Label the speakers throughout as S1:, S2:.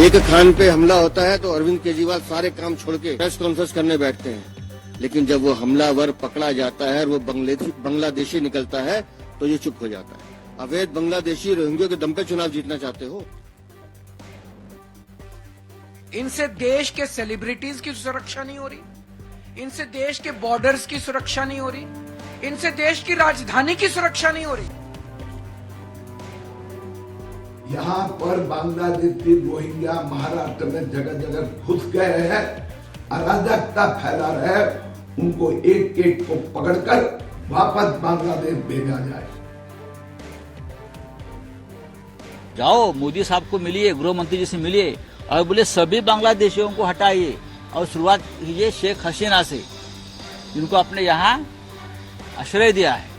S1: एक खान पे हमला होता है तो अरविंद केजरीवाल सारे काम छोड़ के प्रेस कॉन्फ्रेंस करने बैठते हैं, लेकिन जब वो हमलावर पकड़ा जाता है और वो बांग्लादेशी निकलता है तो ये चुप हो जाता है। अवैध बांग्लादेशी रोहिंग्या के दम पे चुनाव जीतना चाहते हो?
S2: इनसे देश के सेलिब्रिटीज की सुरक्षा नहीं हो रही, इनसे देश के बॉर्डर्स की सुरक्षा नहीं हो रही, इनसे देश की राजधानी की सुरक्षा नहीं हो रही।
S3: यहाँ पर बांग्लादेशी रोहिंग्या महाराष्ट्र में जगह जगह घुस गए हैं, अराजकता फैला रहे हैं, उनको एक एक को पकड़कर वापस बांग्लादेश भेजा जाए।
S4: जाओ मोदी साहब को मिलिए, गृह मंत्री जी से मिलिए और बोले सभी बांग्लादेशियों को हटाइए और शुरुआत कीजिए शेख हसीना से, जिनको आपने यहाँ आश्रय दिया है।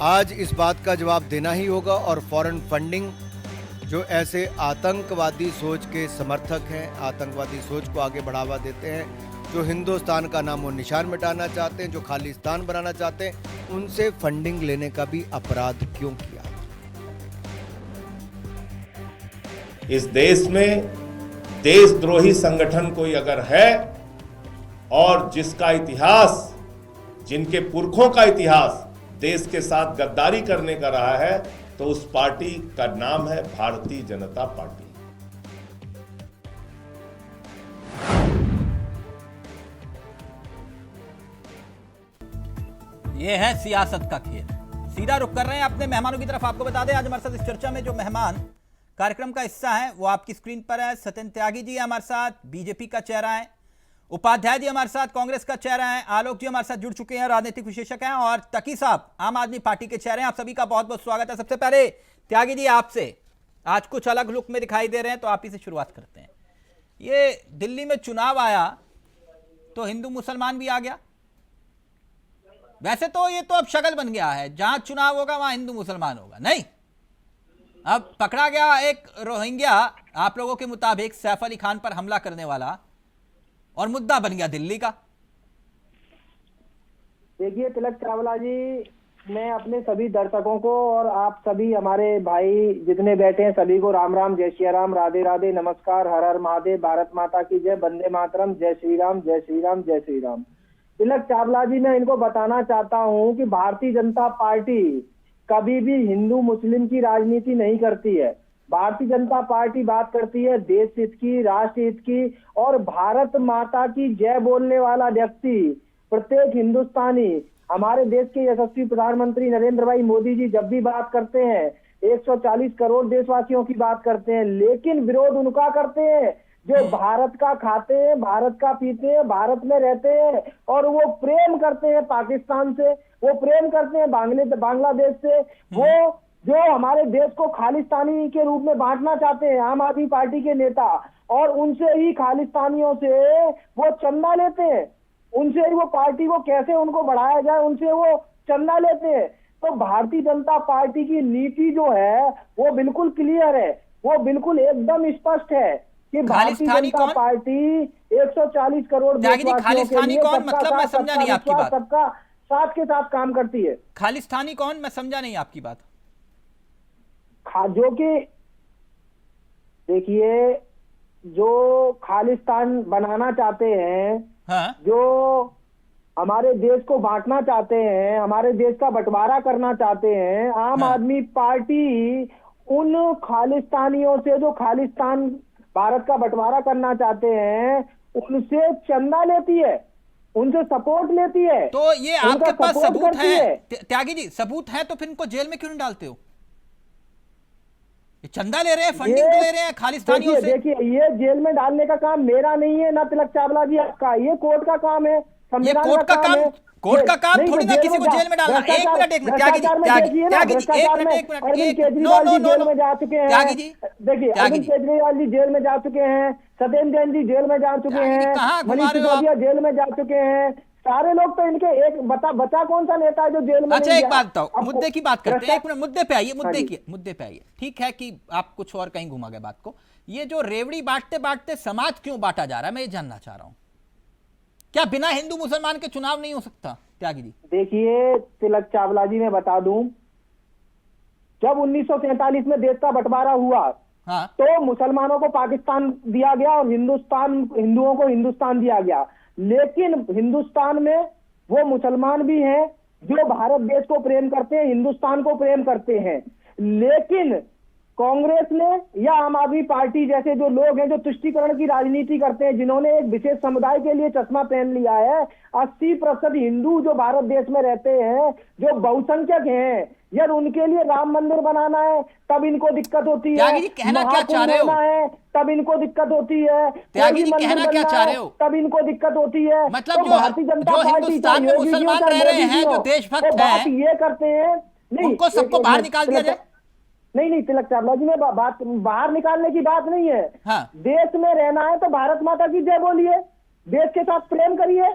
S5: आज इस बात का जवाब देना ही होगा और फॉरेन फंडिंग जो ऐसे आतंकवादी सोच के समर्थक हैं, आतंकवादी सोच को आगे बढ़ावा देते हैं, जो हिंदुस्तान का नाम और निशान मिटाना चाहते हैं, जो खालिस्तान बनाना चाहते हैं, उनसे फंडिंग लेने का भी अपराध क्यों किया?
S6: इस देश में देशद्रोही संगठन कोई अगर है और जिसका इतिहास, जिनके पुरखों का इतिहास देश के साथ गद्दारी करने का रहा है, तो उस पार्टी का नाम है भारतीय जनता पार्टी।
S7: ये है सियासत का खेल। सीधा रुख कर रहे हैं अपने मेहमानों की तरफ। आपको बता दें आज हमारे साथ इस चर्चा में जो मेहमान कार्यक्रम का हिस्सा है वो आपकी स्क्रीन पर है। सत्येंद्र त्यागी जी हमारे साथ, बीजेपी का चेहरा है। उपाध्याय जी हमारे साथ, कांग्रेस का चेहरा है। आलोक जी हमारे साथ जुड़ चुके हैं, राजनीतिक विशेषज्ञ हैं। और तकी साहब आम आदमी पार्टी के चेहरे हैं। आप सभी का बहुत बहुत स्वागत है। सबसे पहले त्यागी जी आपसे, आज कुछ अलग लुक में दिखाई दे रहे हैं तो आप ही से शुरुआत करते हैं। ये दिल्ली में चुनाव आया तो हिंदू मुसलमान भी आ गया। वैसे तो ये तो अब शक्ल बन गया है, जहां चुनाव होगा वहां हिंदू मुसलमान होगा, नहीं। अब पकड़ा गया एक रोहिंग्या, आप लोगों के मुताबिक सैफ अली खान पर हमला करने वाला, और मुद्दा बन गया दिल्ली का।
S8: देखिए तिलक चावला जी, मैं अपने सभी दर्शकों को और आप सभी हमारे भाई जितने बैठे हैं सभी को राम राम, जय श्री राम, राधे राधे, नमस्कार, हर हर महादेव, भारत माता की जय, वंदे मातरम, जय श्री राम, जय श्री राम, जय श्री राम। तिलक चावला जी, मैं इनको बताना चाहता हूं कि भारतीय जनता पार्टी कभी भी हिंदू मुस्लिम की राजनीति नहीं करती है। भारतीय जनता पार्टी बात करती है देश हित की, राष्ट्र हित की, और भारत माता की जय बोलने वाला व्यक्ति, प्रत्येक हिंदुस्तानी, हमारे देश के यशस्वी प्रधानमंत्री नरेंद्र भाई मोदी जी जब भी बात करते हैं 140 करोड़ देशवासियों की बात करते हैं, लेकिन विरोध उनका करते हैं जो भारत का खाते हैं, भारत का पीते हैं, भारत में रहते हैं, और वो प्रेम करते हैं पाकिस्तान से, वो प्रेम करते हैं बांग्लादेश से, वो जो हमारे देश को खालिस्तानी के रूप में बांटना चाहते हैं आम आदमी पार्टी के नेता, और उनसे ही खालिस्तानियों से वो चंदा लेते हैं, उनसे ही वो पार्टी को कैसे उनको बढ़ाया जाए उनसे वो चंदा लेते हैं। तो भारतीय जनता पार्टी की नीति जो है वो बिल्कुल क्लियर है, वो बिल्कुल एकदम स्पष्ट है कि भारतीय जनता पार्टी 140 करोड़
S7: खालिस्तानी कौन, मतलब मैं समझा नहीं आपकी बात।
S8: सबका साथ के साथ काम करती है।
S7: खालिस्तानी कौन, मैं समझा नहीं आपकी बात।
S8: जो कि देखिए, जो खालिस्तान बनाना चाहते हैं,
S7: हाँ?
S8: जो हमारे देश को बांटना चाहते हैं, हमारे देश का बंटवारा करना चाहते हैं, आम आदमी पार्टी उन खालिस्तानियों से, जो खालिस्तान भारत का बंटवारा करना चाहते हैं, उनसे चंदा लेती है, उनसे सपोर्ट लेती है।
S7: तो ये आपके पास सबूत है त्यागी जी, सबूत है तो फिर इनको जेल में क्यों नहीं डालते हो? ये चंदा ले रहे हैं, फंडिंग ले रहे हैं खालिस्तानियों से।
S8: देखिए, ये जेल में डालने का काम मेरा नहीं है ना तिलक चावला जी आपका, ये कोर्ट का काम है, संविधान
S7: कोर्ट का काम है। कोर्ट का काम थोड़ी ना किसी को जेल में डालना। एक मिनट त्यागी जी, एक मिनट,
S8: केजरीवाल जी जेल में जा चुके हैं, देखिए अरविंद केजरीवाल जी जेल में जा चुके हैं, सत्येंद्र जैन जी जेल में जा चुके हैं, मनीष सिसोदिया जेल में जा चुके हैं, सारे लोग तो इनके, एक बचा कौन सा नेता है जो जेल में?
S7: अच्छा, एक बात बताओ, मुद्दे की बात करते हैं। एक मिनट, मुद्दे पे आइए, मुद्दे पे आइए। ठीक है कि आप कुछ और कहीं घुमा गए बात को। ये जो रेवड़ी बांटते बांटते समाज क्यों बांटा जा रहा है, मैं ये जानना चाह रहा हूं। क्या बिना हिंदू मुसलमान के चुनाव नहीं हो सकता त्यागी जी?
S8: देखिए तिलक चावला जी, मैं बता दूं जब 1947 में देश का बंटवारा हुआ
S7: हाँ
S8: तो मुसलमानों को पाकिस्तान दिया गया और हिंदुओं को हिंदुस्तान दिया गया। लेकिन हिंदुस्तान में वो मुसलमान भी हैं जो भारत देश को प्रेम करते हैं, हिंदुस्तान को प्रेम करते हैं। लेकिन कांग्रेस ने या आम आदमी पार्टी जैसे जो लोग हैं जो तुष्टीकरण की राजनीति करते हैं, जिन्होंने एक विशेष समुदाय के लिए चश्मा पहन लिया है, 80% हिंदू जो भारत देश में रहते हैं, जो बहुसंख्यक हैं, यार उनके लिए राम मंदिर बनाना है तब इनको दिक्कत होती है,
S7: त्यागी जी कहना क्या चाह रहे हो?
S8: है तब इनको दिक्कत होती है,
S7: त्यागी जी
S8: कोई भी
S7: कहना
S8: मंदिर
S7: क्या
S8: बनना
S7: चाह
S8: है,
S7: रहे हो?
S8: तब इनको दिक्कत होती है।
S7: मतलब
S8: तो
S7: जो
S8: भारतीय जनता पार्टी
S7: हिंदुस्तान में
S8: चाहे योगी जी
S7: मुसलमान
S8: हो,
S7: रह
S8: चाहे
S7: रहे
S8: मोदी
S7: हैं,
S8: जी
S7: जो
S8: हो,
S7: देशभक्त
S8: वो बात
S7: हैं,
S8: ये करते हैं नहीं
S7: उनको सबको
S8: एक-
S7: बाहर
S8: एक-
S7: निकाल दिया
S8: तिलक-
S7: जाए?
S8: नहीं तिलक चावला जी में बात बाहर निकालने की बात नहीं है।
S7: हाँ।
S8: देश में रहना है तो भारत माता की जय बोलिए, देश के साथ प्रेम करिए,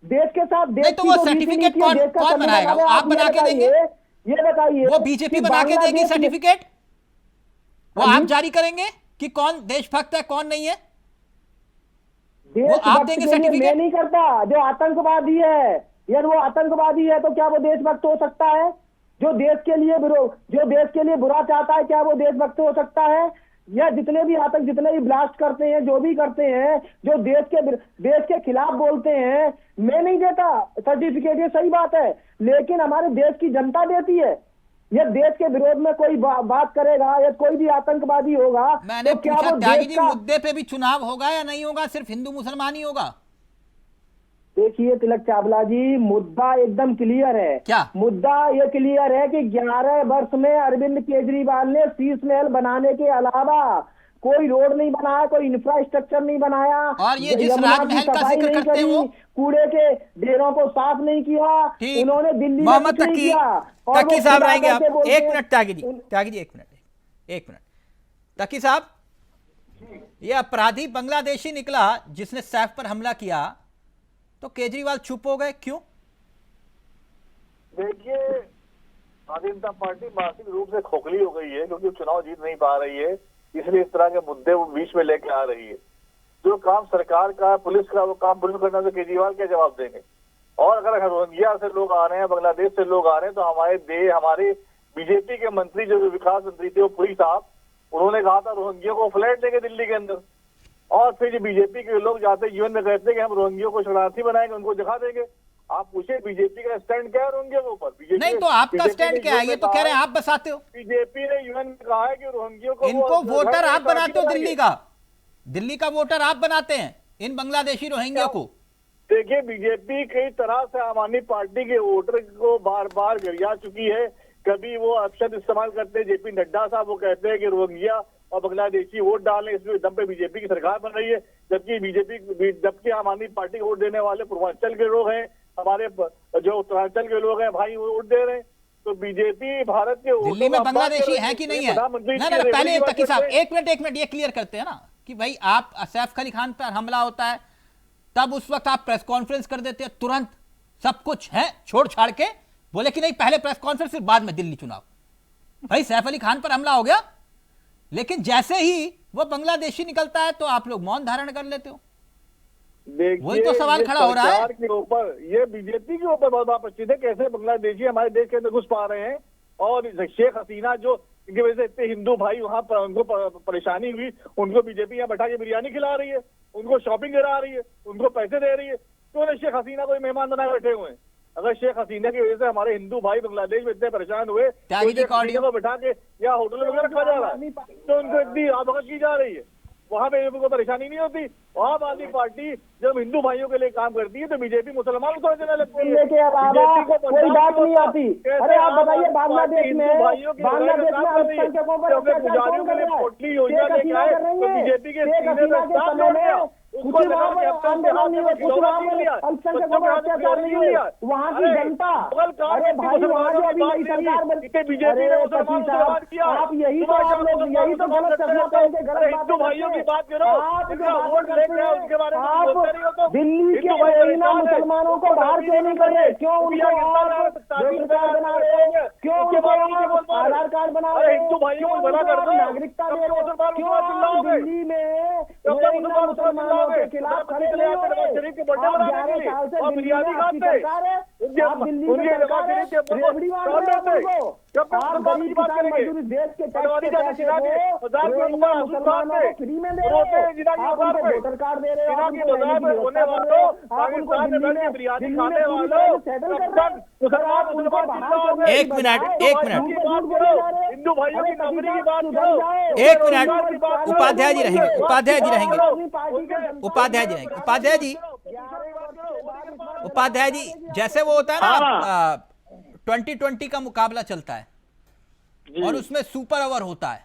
S8: देश के साथ देश
S7: नहीं तो
S8: की
S7: वो
S8: जो रीति
S7: सर्टिफिकेट
S8: नीति है,
S7: कौन-
S8: देश का
S7: कौन
S8: संविधान
S7: बनाएगा?
S8: है,
S7: आप बना के देंगे?
S8: ये बताइए
S7: वो बीजेपी
S8: कि
S7: बना के देगी
S8: बांग्लादेश में-
S7: सर्टिफिकेट? वो
S8: हाँ
S7: आप
S8: जी?
S7: जारी करेंगे कि कौन देशभक्त है कौन नहीं है?
S8: देश
S7: वो आप
S8: भक्त
S7: देंगे
S8: के लिए
S7: सर्टिफिकेट?
S8: मैं नहीं करता। जो आतंकवादी है, यार वो आतंकवादी है तो क्या वो देशभक्त हो सकता है? जो देश के लिए बुरा चाहता है क्या वो देशभक्त हो सकता है? या जितने भी जितने भी ब्लास्ट करते हैं, जो भी करते हैं, जो देश के खिलाफ बोलते हैं, मैं नहीं देता सर्टिफिकेट, ये सही बात है, लेकिन हमारे देश की जनता देती है। ये देश के विरोध में कोई बात करेगा या कोई भी आतंकवादी होगा
S7: मैंने
S8: तो क्या
S7: पूछा
S8: वो
S7: त्यागी
S8: देश
S7: जी
S8: का
S7: मुद्दे पे भी चुनाव होगा या नहीं होगा, सिर्फ हिंदू मुसलमान ही होगा?
S8: देखिए तिलक चावला जी, मुद्दा एकदम क्लियर है।
S7: क्या?
S8: मुद्दा ये क्लियर है कि 11 वर्ष में अरविंद केजरीवाल ने शीश महल बनाने के अलावा कोई रोड नहीं बनाया, कोई इंफ्रास्ट्रक्चर नहीं बनाया,
S7: और ये जिस
S8: यमुना की
S7: राजमहल का
S8: सफाई
S7: जिक्र
S8: नहीं
S7: करते
S8: करी,
S7: हो,
S8: कूड़े के ढेरों को साफ नहीं किया,
S7: ठीक।
S8: उन्होंने दिल्ली में
S7: मोहम्मद
S8: कुछ नहीं
S7: तकी
S8: किया। और
S7: तकी
S8: वो
S7: साहब
S8: खुदा
S7: रहेंगे आप
S8: करके बोलते
S7: एक
S8: हैं-
S7: मिनट। त्यागी जी एक मिनट तकी साहब, ये अपराधी बांग्लादेशी निकला जिसने सैफ पर हमला किया, तो केजरीवाल चुप हो गए, क्यों?
S9: देखिए, भारतीय जनता पार्टी मानसिक रूप से खोखली हो गई है क्योंकि चुनाव जीत नहीं पा रही है, इसलिए इस तरह के मुद्दे वो बीच में लेके आ रही है। जो काम सरकार का, पुलिस का, वो काम पुलिस करना तो केजरीवाल क्या जवाब देंगे? और अगर रोहिंग्या से लोग आ रहे हैं, बांग्लादेश से लोग आ रहे हैं, तो हमारे बीजेपी के मंत्री जो विकास मंत्री थे वो पुरी साहब, उन्होंने कहा था रोहिंग्या को फ्लैट देंगे दिल्ली के अंदर। और फिर जो बीजेपी के लोग जाते जीवन में कहते कि हम रोहिंग्या को शरणार्थी बनाएंगे, उनको दिखा देंगे। आप पूछे बीजेपी का स्टैंड क्या है रोहिंग्या के ऊपर?
S7: नहीं तो आपका स्टैंड क्या है? ये तो कह रहे हैं आप बसाते हो।
S9: बीजेपी ने यूएन में कहा है कि रोहिंग्या को
S7: इनको
S9: वो
S7: वोटर आप
S9: घर
S7: बनाते हो,
S9: बनाएंगे।
S7: दिल्ली का वोटर आप बनाते हैं इन बांग्लादेशी रोहिंग्या को।
S9: देखिए, बीजेपी कई तरह से आम आदमी पार्टी के वोटर को बार बार गिरा चुकी है। कभी वो अपशब्द इस्तेमाल करते हैं, जेपी नड्डा साहब वो कहते हैं कि रोहिंग्या और बांग्लादेशी वोट डालें, इसमें दम पे बीजेपी की सरकार बन रही है, जबकि आम आदमी पार्टी को वोट देने वाले पूर्वांचल के लोग हैं, हमारे जो उत्तरांचल के लोग हैं भाई, वो वोट दे रहे हैं। तो बीजेपी भारत के
S7: दिल्ली में बांग्लादेशी है कि नहीं है? ना पहले तकी साहब एक मिनट ये क्लियर करते हैं ना कि भाई आप सैफ अली खान पर हमला होता है तब उस वक्त आप प्रेस कॉन्फ्रेंस कर देते हैं, तुरंत सब कुछ है छोड़ छाड़ के बोले कि नहीं पहले प्रेस कॉन्फ्रेंस फिर बाद में दिल्ली चुनाव। भाई सैफ अली खान पर हमला हो गया, लेकिन जैसे ही वो बांग्लादेशी निकलता है तो आप लोग मौन धारण कर लेते हो। वही तो सवाल खड़ा हो रहा है
S9: के ऊपर, ये बीजेपी के ऊपर बहुत बात है कैसे बांग्लादेशी हमारे देश के अंदर घुस पा रहे हैं। और शेख हसीना जो इनकी वजह से इतने हिंदू भाई वहां पर उनको परेशानी हुई, उनको बीजेपी यहाँ बैठा के बिरयानी खिला रही है, उनको शॉपिंग करा रही है, उनको पैसे दे रही है, तो उन्हें शेख हसीना को मेहमान बनाए बैठे हुए हैं। अगर शेख हसीना की वजह से हमारे हिंदू भाई बांग्लादेश में इतने परेशान हुए तो शेख हसीना को बैठा के या होटल में रखा जा रहा है, तो उनको इतनी आवभगत की जा रही है, वहां पे उनको परेशानी नहीं होती। आम आदमी पार्टी जब हिंदू भाइयों के लिए काम करती है तो बीजेपी मुसलमान को समझने लगती है।
S8: के अलावा कोई बात नहीं आती। अरे आप बताइए बांग्लादेश में अल्पसंख्यकों पर
S9: गुजारियों के लिए पोटली योजना लेके आए तो बीजेपी के
S8: वहाँ की जनता, अरे भाई वहाँ जो अभी नई सरकार
S9: बीजेपी ने मुसलमान किया,
S8: आप यही तो आप लोग यही तो गलत चश्मा पहन के गलत
S9: हिंदू भाइयों की बात करो,
S8: आप जो
S9: वोट
S8: बातें
S9: लेके आओ, उसके बारे में
S8: आप
S9: बोलते नहीं हो तो
S8: दिल्ली के महीना मुसलमानों को बाहर क्यों नहीं कर रहे? क्यों उनको वोटर कार्ड बना रहे हैं? क्यों उनको आधार कार्ड बना रहे हैं?
S9: हिंदू भाइयों को भला कर दो,
S8: नागरिकता दे रहे हो? क्यों आप दिल्ली में मुसलमानों के खिलाफ खड़े नहीं हो रहे? आप 11 साल से दिल्ली में आपकी सरकार है, आप दिल्ली में सरकार है, रेवड़ी मार रहे हो उनको।
S9: कब तक
S8: आप
S9: मुसलमान की
S8: गरीब
S9: बात
S8: किसान
S9: करेंगे?
S8: मजदूर इस देश के टैक्स
S9: पटवारी
S8: के
S9: जाके
S8: पैसे
S9: जिना के
S8: को
S9: बाजार में
S8: रोहिंग्या
S9: ऊपर
S8: मुसलमानों को फ्री में दे
S9: रोते
S8: रहे
S9: हैं जिना
S8: हो।
S9: के
S8: आप
S9: बाजार
S8: उनको
S9: में
S8: वोटर कार्ड दे रहे हो,
S9: जिना
S8: आप
S9: के
S8: उनको
S9: बाजार में
S8: रहने की
S9: होने
S8: व्यवस्था कर रहे
S9: वालों
S8: हो, आप उनको
S9: पाकिस्तान में
S8: दिल्ली
S9: बैठ के
S8: में
S9: बिरयानी
S8: पूरी
S9: खाने
S8: तरह
S9: वालों
S8: से सेटल कर रहे हो।
S9: मुसलमान
S8: आप
S9: मुसलमान
S8: उनको
S9: जिंदा
S8: बाहर
S9: हो
S8: करने
S9: गए।
S7: एक मिनट,
S8: बजाय
S7: एक मिनट।
S8: झूठ पे
S9: बात
S8: झूठ
S9: करो,
S8: बोले जा रहे हो।
S9: हिंदू भाइयों
S8: अरे
S9: की नौकरी की
S8: कभी
S9: बात
S8: सुधर
S9: करो।
S8: जाओ।
S7: एक मिनट,
S8: रोहिंग्या की बात करो।
S7: उपाध्याय जी रहेंगे, उपाध्याय जी रहेंगे, उपाध्याय जी रहेंगे। उपाध्याय जी, उपाध्याय जी, जैसे वो होता है ना 2020 का मुकाबला चलता है और उसमें सुपर ओवर होता है,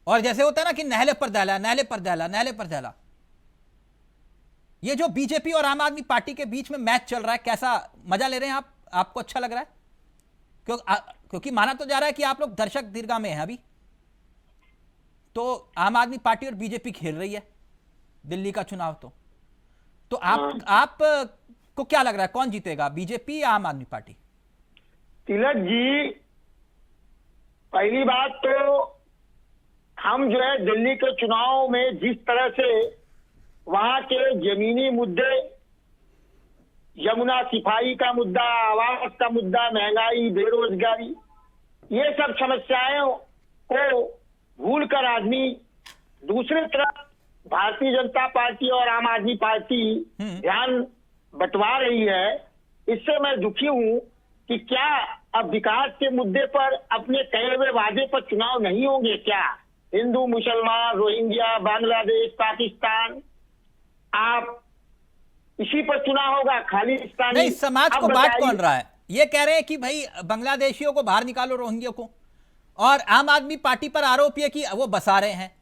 S7: और जैसे होता है ना कि नहले पर दहला, नहले पर दहला, नहले पर दहला, ये जो बीजेपी और आम आदमी पार्टी के बीच में मैच चल रहा है, कैसा मजा ले रहे हैं आप? आपको अच्छा लग रहा है? क्योंकि माना तो जा रहा है कि आप लोग दर्शक दीर्घा में हैं अभी, तो आम आदमी पार्टी और बीजेपी खेल रही है दिल्ली का चुनाव। तो आप को क्या लग रहा है, कौन जीतेगा, बीजेपी या आम आदमी पार्टी?
S10: तिलक जी, पहली बात तो हम जो है दिल्ली के चुनाव में जिस तरह से वहां के जमीनी मुद्दे, यमुना सिपाही का मुद्दा, आवास का मुद्दा, महंगाई, बेरोजगारी, ये सब समस्याओं को भूलकर आदमी दूसरी तरफ भारतीय जनता पार्टी और आम आदमी पार्टी ध्यान बंटवा रही है। इससे मैं दुखी हूं कि क्या अब विकास के मुद्दे पर अपने कहे हुए वादे पर चुनाव नहीं होंगे क्या? हिंदू, मुसलमान, रोहिंग्या, बांग्लादेश, पाकिस्तान, आप इसी पर चुनाव होगा? खालिस्तान
S7: नहीं, समाज को बांट कौन रहा है? ये कह रहे हैं कि भाई बांग्लादेशियों को बाहर निकालो, रोहिंग्या को, और आम आदमी पार्टी पर आरोप है कि वो बसा रहे हैं,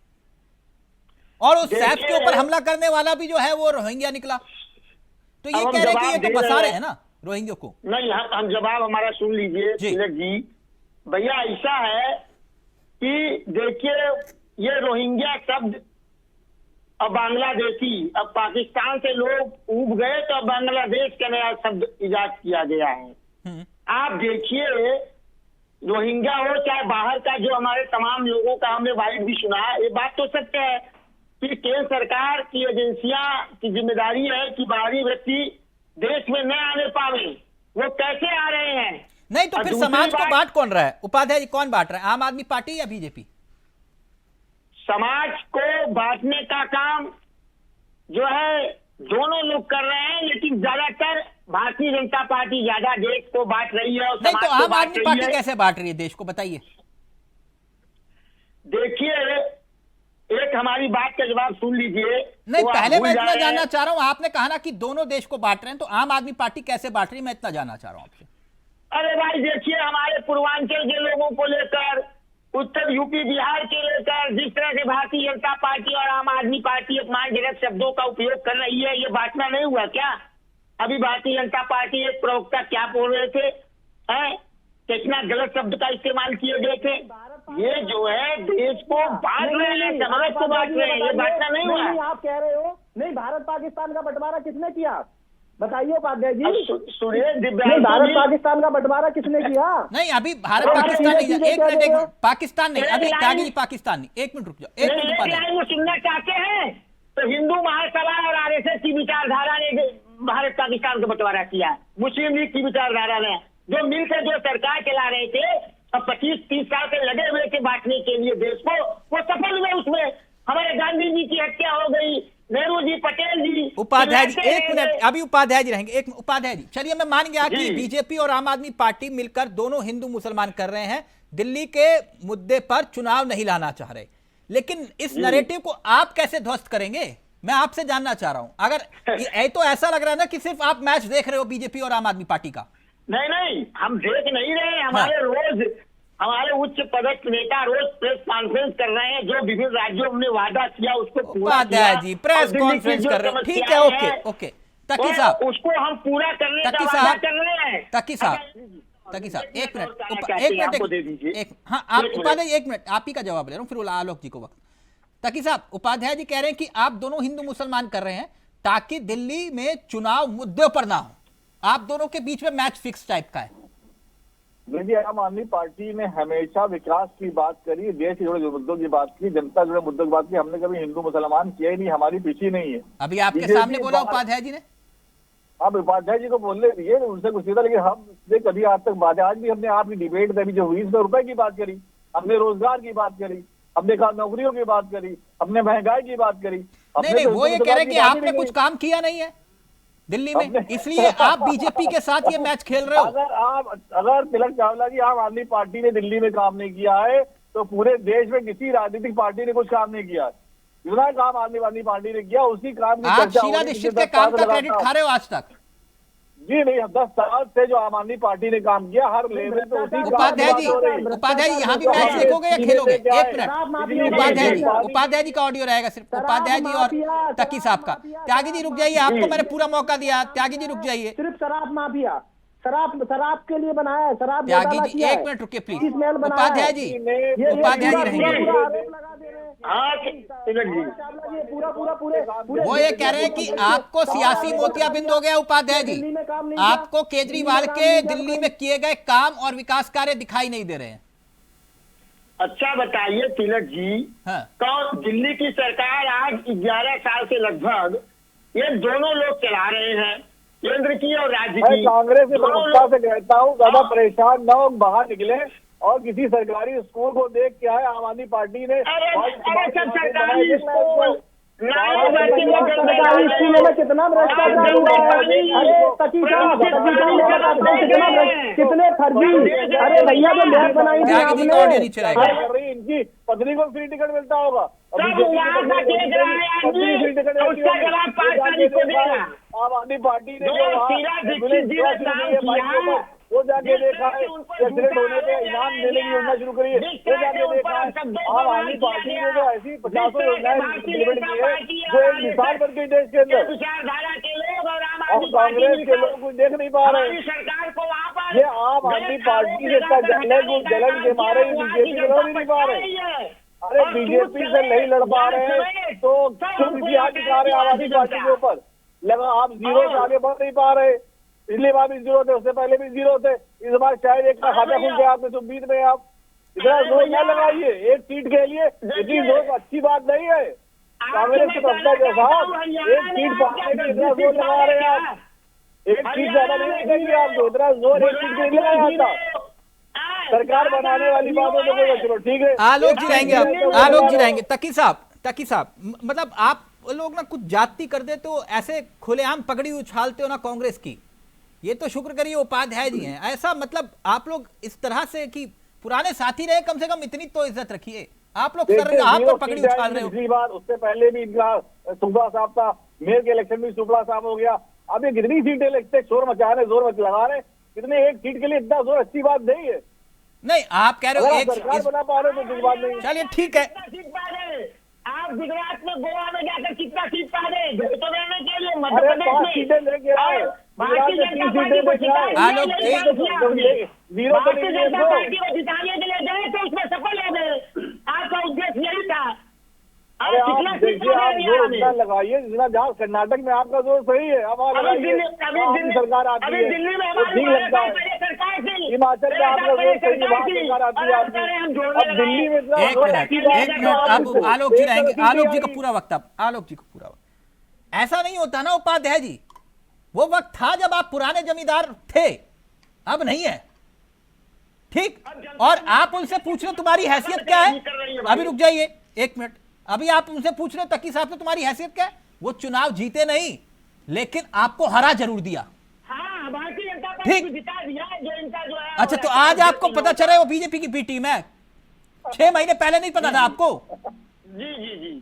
S7: और उस सैफ के ऊपर हमला करने वाला भी जो है वो रोहिंग्या निकला। तो ये कह रहे हैं कि ये तो बसा रहे हैं ना रोहिंग्या को।
S10: नहीं, हम जवाब हमारा सुन लीजिए तिलक जी। भैया ऐसा है कि देखिए, ये रोहिंग्या शब्द अब बांग्लादेशी, अब पाकिस्तान से लोग उब गए तो अब बांग्लादेश का नया शब्द इजाद किया गया है। आप देखिए, रोहिंग्या हो चाहे बाहर का, जो हमारे तमाम लोगों का हमने वाइड भी सुना है, ये बात तो सत्य है कि केंद्र सरकार की एजेंसियां की जिम्मेदारी है कि बाहरी व्यक्ति देश में न आने पावे। वो कैसे आ रहे हैं?
S7: नहीं तो फिर समाज को बांट कौन रहा है? उपाध्याय जी, कौन बांट रहा है, आम आदमी पार्टी या बीजेपी?
S10: समाज को बांटने का काम जो है दोनों लोग कर रहे हैं, लेकिन ज्यादातर भारतीय जनता पार्टी ज्यादा देश को बांट रही है और
S7: नहीं तो
S10: समाज को
S7: आम
S10: बांट
S7: आदमी
S10: रही
S7: पार्टी
S10: है।
S7: कैसे बांट रही है देश को, बताइए।
S10: देखिए, एक हमारी बात का जवाब सुन लीजिए।
S7: नहीं,
S10: तो
S7: पहले मैं इतना
S10: जानना
S7: जानना चाह रहा हूं, आपने कहा ना कि दोनों देश को बांट रहे हैं, तो आम आदमी पार्टी कैसे बांट रही है, मैं इतना जानना चाह रहा हूं आपसे।
S10: अरे भाई देखिए, हमारे पूर्वांचल के लोगों को लेकर, उत्तर यूपी बिहार के लेकर जिस तरह से भारतीय जनता पार्टी और आम आदमी पार्टी अपमानजनक शब्दों का उपयोग कर रही है, ये बांटना नहीं हुआ क्या? अभी भारतीय जनता पार्टी एक प्रवक्ता क्या बोल रहे थे, कितना गलत शब्द का इस्तेमाल किए गए थे। ये जो है देश को बांट रहे हैं, समाज को बांट रहे हैं, ये बांटना नहीं हुआ।
S8: नहीं, आप कह रहे हो नहीं, भारत पाकिस्तान का बंटवारा किसने किया, बताइए उपाध्याय जी।
S10: सुरेश
S8: नहीं, भारत पाकिस्तान का बंटवारा किसने किया?
S7: नहीं, अभी भारत पाकिस्तान नहीं, एक मिनट, पाकिस्तान नहीं, अभी त्यागी जी पाकिस्तान नहीं, एक मिनट रुक जाओ, एक मिनट।
S10: वो सुनना चाहते हैं तो हिंदू महासभा और आरएसएस की विचारधारा ने भारत पाकिस्तान का बंटवारा किया, मुस्लिम लीग की विचारधारा ने, जो मिलकर जो सरकार चला रहे थे और 25-30 साल से लगे हुए थे बांटने के लिए देश को, वो सफल हुए। उसमें हमारे गांधी जी की हत्या हो गई, नेहरू जी, पटेल जी।
S7: उपाध्याय जी एक मिनट, अभी उपाध्याय जी रहेंगे। एक उपाध्याय जी, चलिए मैं मान गया कि बीजेपी और आम आदमी पार्टी मिलकर दोनों हिंदू मुसलमान कर रहे हैं, दिल्ली के मुद्दे पर चुनाव नहीं लाना चाह रहे, लेकिन इस नैरेटिव को आप कैसे ध्वस्त करेंगे, मैं आपसे जानना चाह रहा हूं। अगर तो ऐसा लग रहा है ना कि सिर्फ आप मैच देख रहे हो बीजेपी और आम आदमी पार्टी का।
S10: नहीं, हम देख नहीं रहे। हमारे रोज हमारे उच्च पदस्थ नेता रोज प्रेस कॉन्फ्रेंस कर रहे हैं, जो विभिन्न राज्यों में वादा किया उसको पूरा किया।
S7: उपाध्याय जी प्रेस कॉन्फ्रेंस कर रहे हो, ठीक है, ओके ओके। तकी साहब,
S10: उसको हम पूरा करने का वादा कर रहे हैं।
S7: तकी साहब, एक मिनट, हाँ आप उपाध्याय, एक मिनट, आप ही का जवाब ले रहा हूँ, फिर आलोक जी को वक्त। तकी साहब, उपाध्याय जी कह रहे हैं कि आप दोनों हिंदू मुसलमान कर रहे हैं ताकि दिल्ली में चुनाव मुद्दों पर ना हो, आप दोनों के बीच में मैच फिक्स टाइप का है।
S9: देखिए, आम आदमी पार्टी ने हमेशा विकास की बात करी, देश से जुड़े मुद्दों की बात की, जनता जुड़े मुद्दों की बात की। हमने कभी हिंदू मुसलमान किया ही नहीं, हमारी पीछे नहीं है।
S7: अभी आपके सामने बोला उपाध्याय जी ने।
S9: आप उपाध्याय जी को बोलने दिए उनसे कुछ सीधा, लेकिन हमने कभी आज तक बात, आज भी हमने आपकी डिबेट में जो हुई इसमें रुपए की बात करी, हमने रोजगार की बात करी, हमने नौकरियों की बात करी, हमने महंगाई की बात करी।
S7: नहीं, वो ये कह रहे हैं कि आपने कुछ काम किया नहीं है दिल्ली में, इसलिए आप बीजेपी के साथ ये मैच खेल रहे हो।
S9: अगर तिलक चावला जी आम आदमी पार्टी ने दिल्ली में काम नहीं किया है तो पूरे देश में किसी राजनीतिक पार्टी ने कुछ काम नहीं किया। जितना काम आदमी पार्टी ने किया उसी काम की
S7: आप शीला दीक्षित के काम का क्रेडिट खा रहे हो आज तक?
S9: जी नहीं, 10 साल से जो आम आदमी पार्टी ने काम किया हर लेवल पे उसी।
S7: उपाध्याय जी यहाँ भी मैच देखोगे या खेलोगे? एक मिनट, उपाध्याय जी का ऑडियो रहेगा सिर्फ, उपाध्याय जी और तकी साहब का। त्यागी जी रुक जाइए, आपको मैंने पूरा मौका दिया, त्यागी जी रुक जाइए।
S8: सिर्फ शराब माफिया, शराब के लिए बनाया है, शराब
S7: त्यागी जी एक मिनट रुकिए प्लीज। उपाध्याय जी रहेंगे। वो ये कह रहे हैं कि आपको सियासी मोतियाबिंद हो गया उपाध्याय जी, आपको केजरीवाल के दिल्ली में किए गए काम और विकास कार्य दिखाई नहीं दे रहे हैं।
S10: अच्छा बताइए तिलक जी,
S7: हाँ।
S10: तो दिल्ली की सरकार आज 11 साल से लगभग ये दोनों लोग चला रहे हैं, केंद्र की और राज्य की।
S9: कांग्रेस से प्रमुखता से कहता हूँ ज्यादा परेशान न हो, बाहर निकले और किसी सरकारी स्कूल को देख के आए। आम आदमी पार्टी ने
S10: सरकारी स्कूल
S8: सरकारी स्कूलों में कितना भ्रष्टाचार हुआ है। अरे तकी साहब कितने फर्जी, अरे भैया जो मैप बनाई थी आपने,
S9: इनकी पत्नी को फ्री टिकट मिलता होगा, आम आदमी पार्टी ने वो जाके देखा है, एक्सीडेंट होने पे इनाम देने की योजना शुरू करी है, वो जाके देखा है। आम आदमी पार्टी ने जो ऐसी 50 योजनाएं इम्प्लीमेंट की है जो एक मिसाल बन गई देश के अंदर, और कांग्रेस के लोग कुछ देख नहीं पा रहे। ये आम आदमी पार्टी से जलन के मारे बीजेपी से लड़ नहीं पा रहे। अरे बीजेपी से नहीं लड़ पा रहे हैं तो क्यों इतिहास दिखा रहे आम आदमी पार्टी के ऊपर? लगा आप जीरो से आगे बढ़ नहीं पा रहे। पिछली बार भी जीरो थे, उससे पहले भी जीरो थे, इस बार शायद एक का खाता खुल गया आपने, तो उम्मीद में आप इतना जोर न लगाइए एक सीट के लिए। इतनी जोर अच्छी बात नहीं है। कांग्रेस के प्रवक्ता के साथ एक सीट पाने में इतना जोर लगा रहे हैं आप, एक सीट ज्यादा नहीं निकलेगी आपको, इतना जोर एक सीट के लिए लगाया था। सरकार बनाने वाली बातों को चलो ठीक है।
S7: आलोक जी रहेंगे, आलोक जी रहेंगे। तकी साहब मतलब आप लोग ना कुछ जाति कर दे तो ऐसे खुलेआम पगड़ी उछालते हो ना कांग्रेस की, ये तो शुक्र करिए उपाध्याय जी हैं। ऐसा मतलब आप लोग इस तरह से कि पुराने साथी रहे, कम से कम इतनी तो इज्जत रखिए। आप लोग सर आप पर पगड़ी उछाल रहे हो।
S9: पिछली बार उससे पहले भी इनका शुक्ला साहब था, मेयर के इलेक्शन में शुक्ला साहब हो गया। अब ये कितनी सीटें लगते शोर मचा रहे, जोर मच लगा रहे, कितने एक सीट के लिए इतना जोर अच्छी बात नहीं है।
S7: नहीं आप कह रहे हो एक
S9: सरकार बना पा रहे हो तो बात नहीं।
S7: चलिए ठीक है,
S10: आप गुजरात में गोवा में जाकर कितना सीट पा रहे के लिए मध्य
S9: अरे
S10: प्रदेश
S9: 5 सीटें लेके आए,
S10: भारतीय जनता पार्टी को जिताने के लिए गए तो उसमें सफल हो गए। आपका उद्देश्य यही था।
S9: अरे आप देखिए, आप जोर इतना लगाइए जितना जहाँ कर्नाटक में आपका जोर सही है। अब सरकार आती है ठीक लगता है, हिमाचल में आपका जोर सही है, वहाँ सरकार आती है आपकी। अब दिल्ली में
S7: एक मिनट अब आलोक जी रहेंगे, आलोक जी का पूरा वक्त, अब आलोक जी का पूरा वक्त। ऐसा नहीं होता ना उपाध्याय जी, वो वक्त था जब आप पुराने जमींदार थे, अब नहीं है ठीक। और आप उनसे पूछ रहे हो तुम्हारी हैसियत क्या है, अभी रुक जाइए एक मिनट, अभी आप उनसे पूछ रहे हो तकी साहब से तुम्हारी हैसियत क्या है। वो चुनाव जीते नहीं लेकिन आपको हरा जरूर दिया, ठीक। अच्छा तो आज आपको पता चल रहा है वो बीजेपी की बी टीम है, 6 महीने पहले नहीं पता था आपको?
S10: जी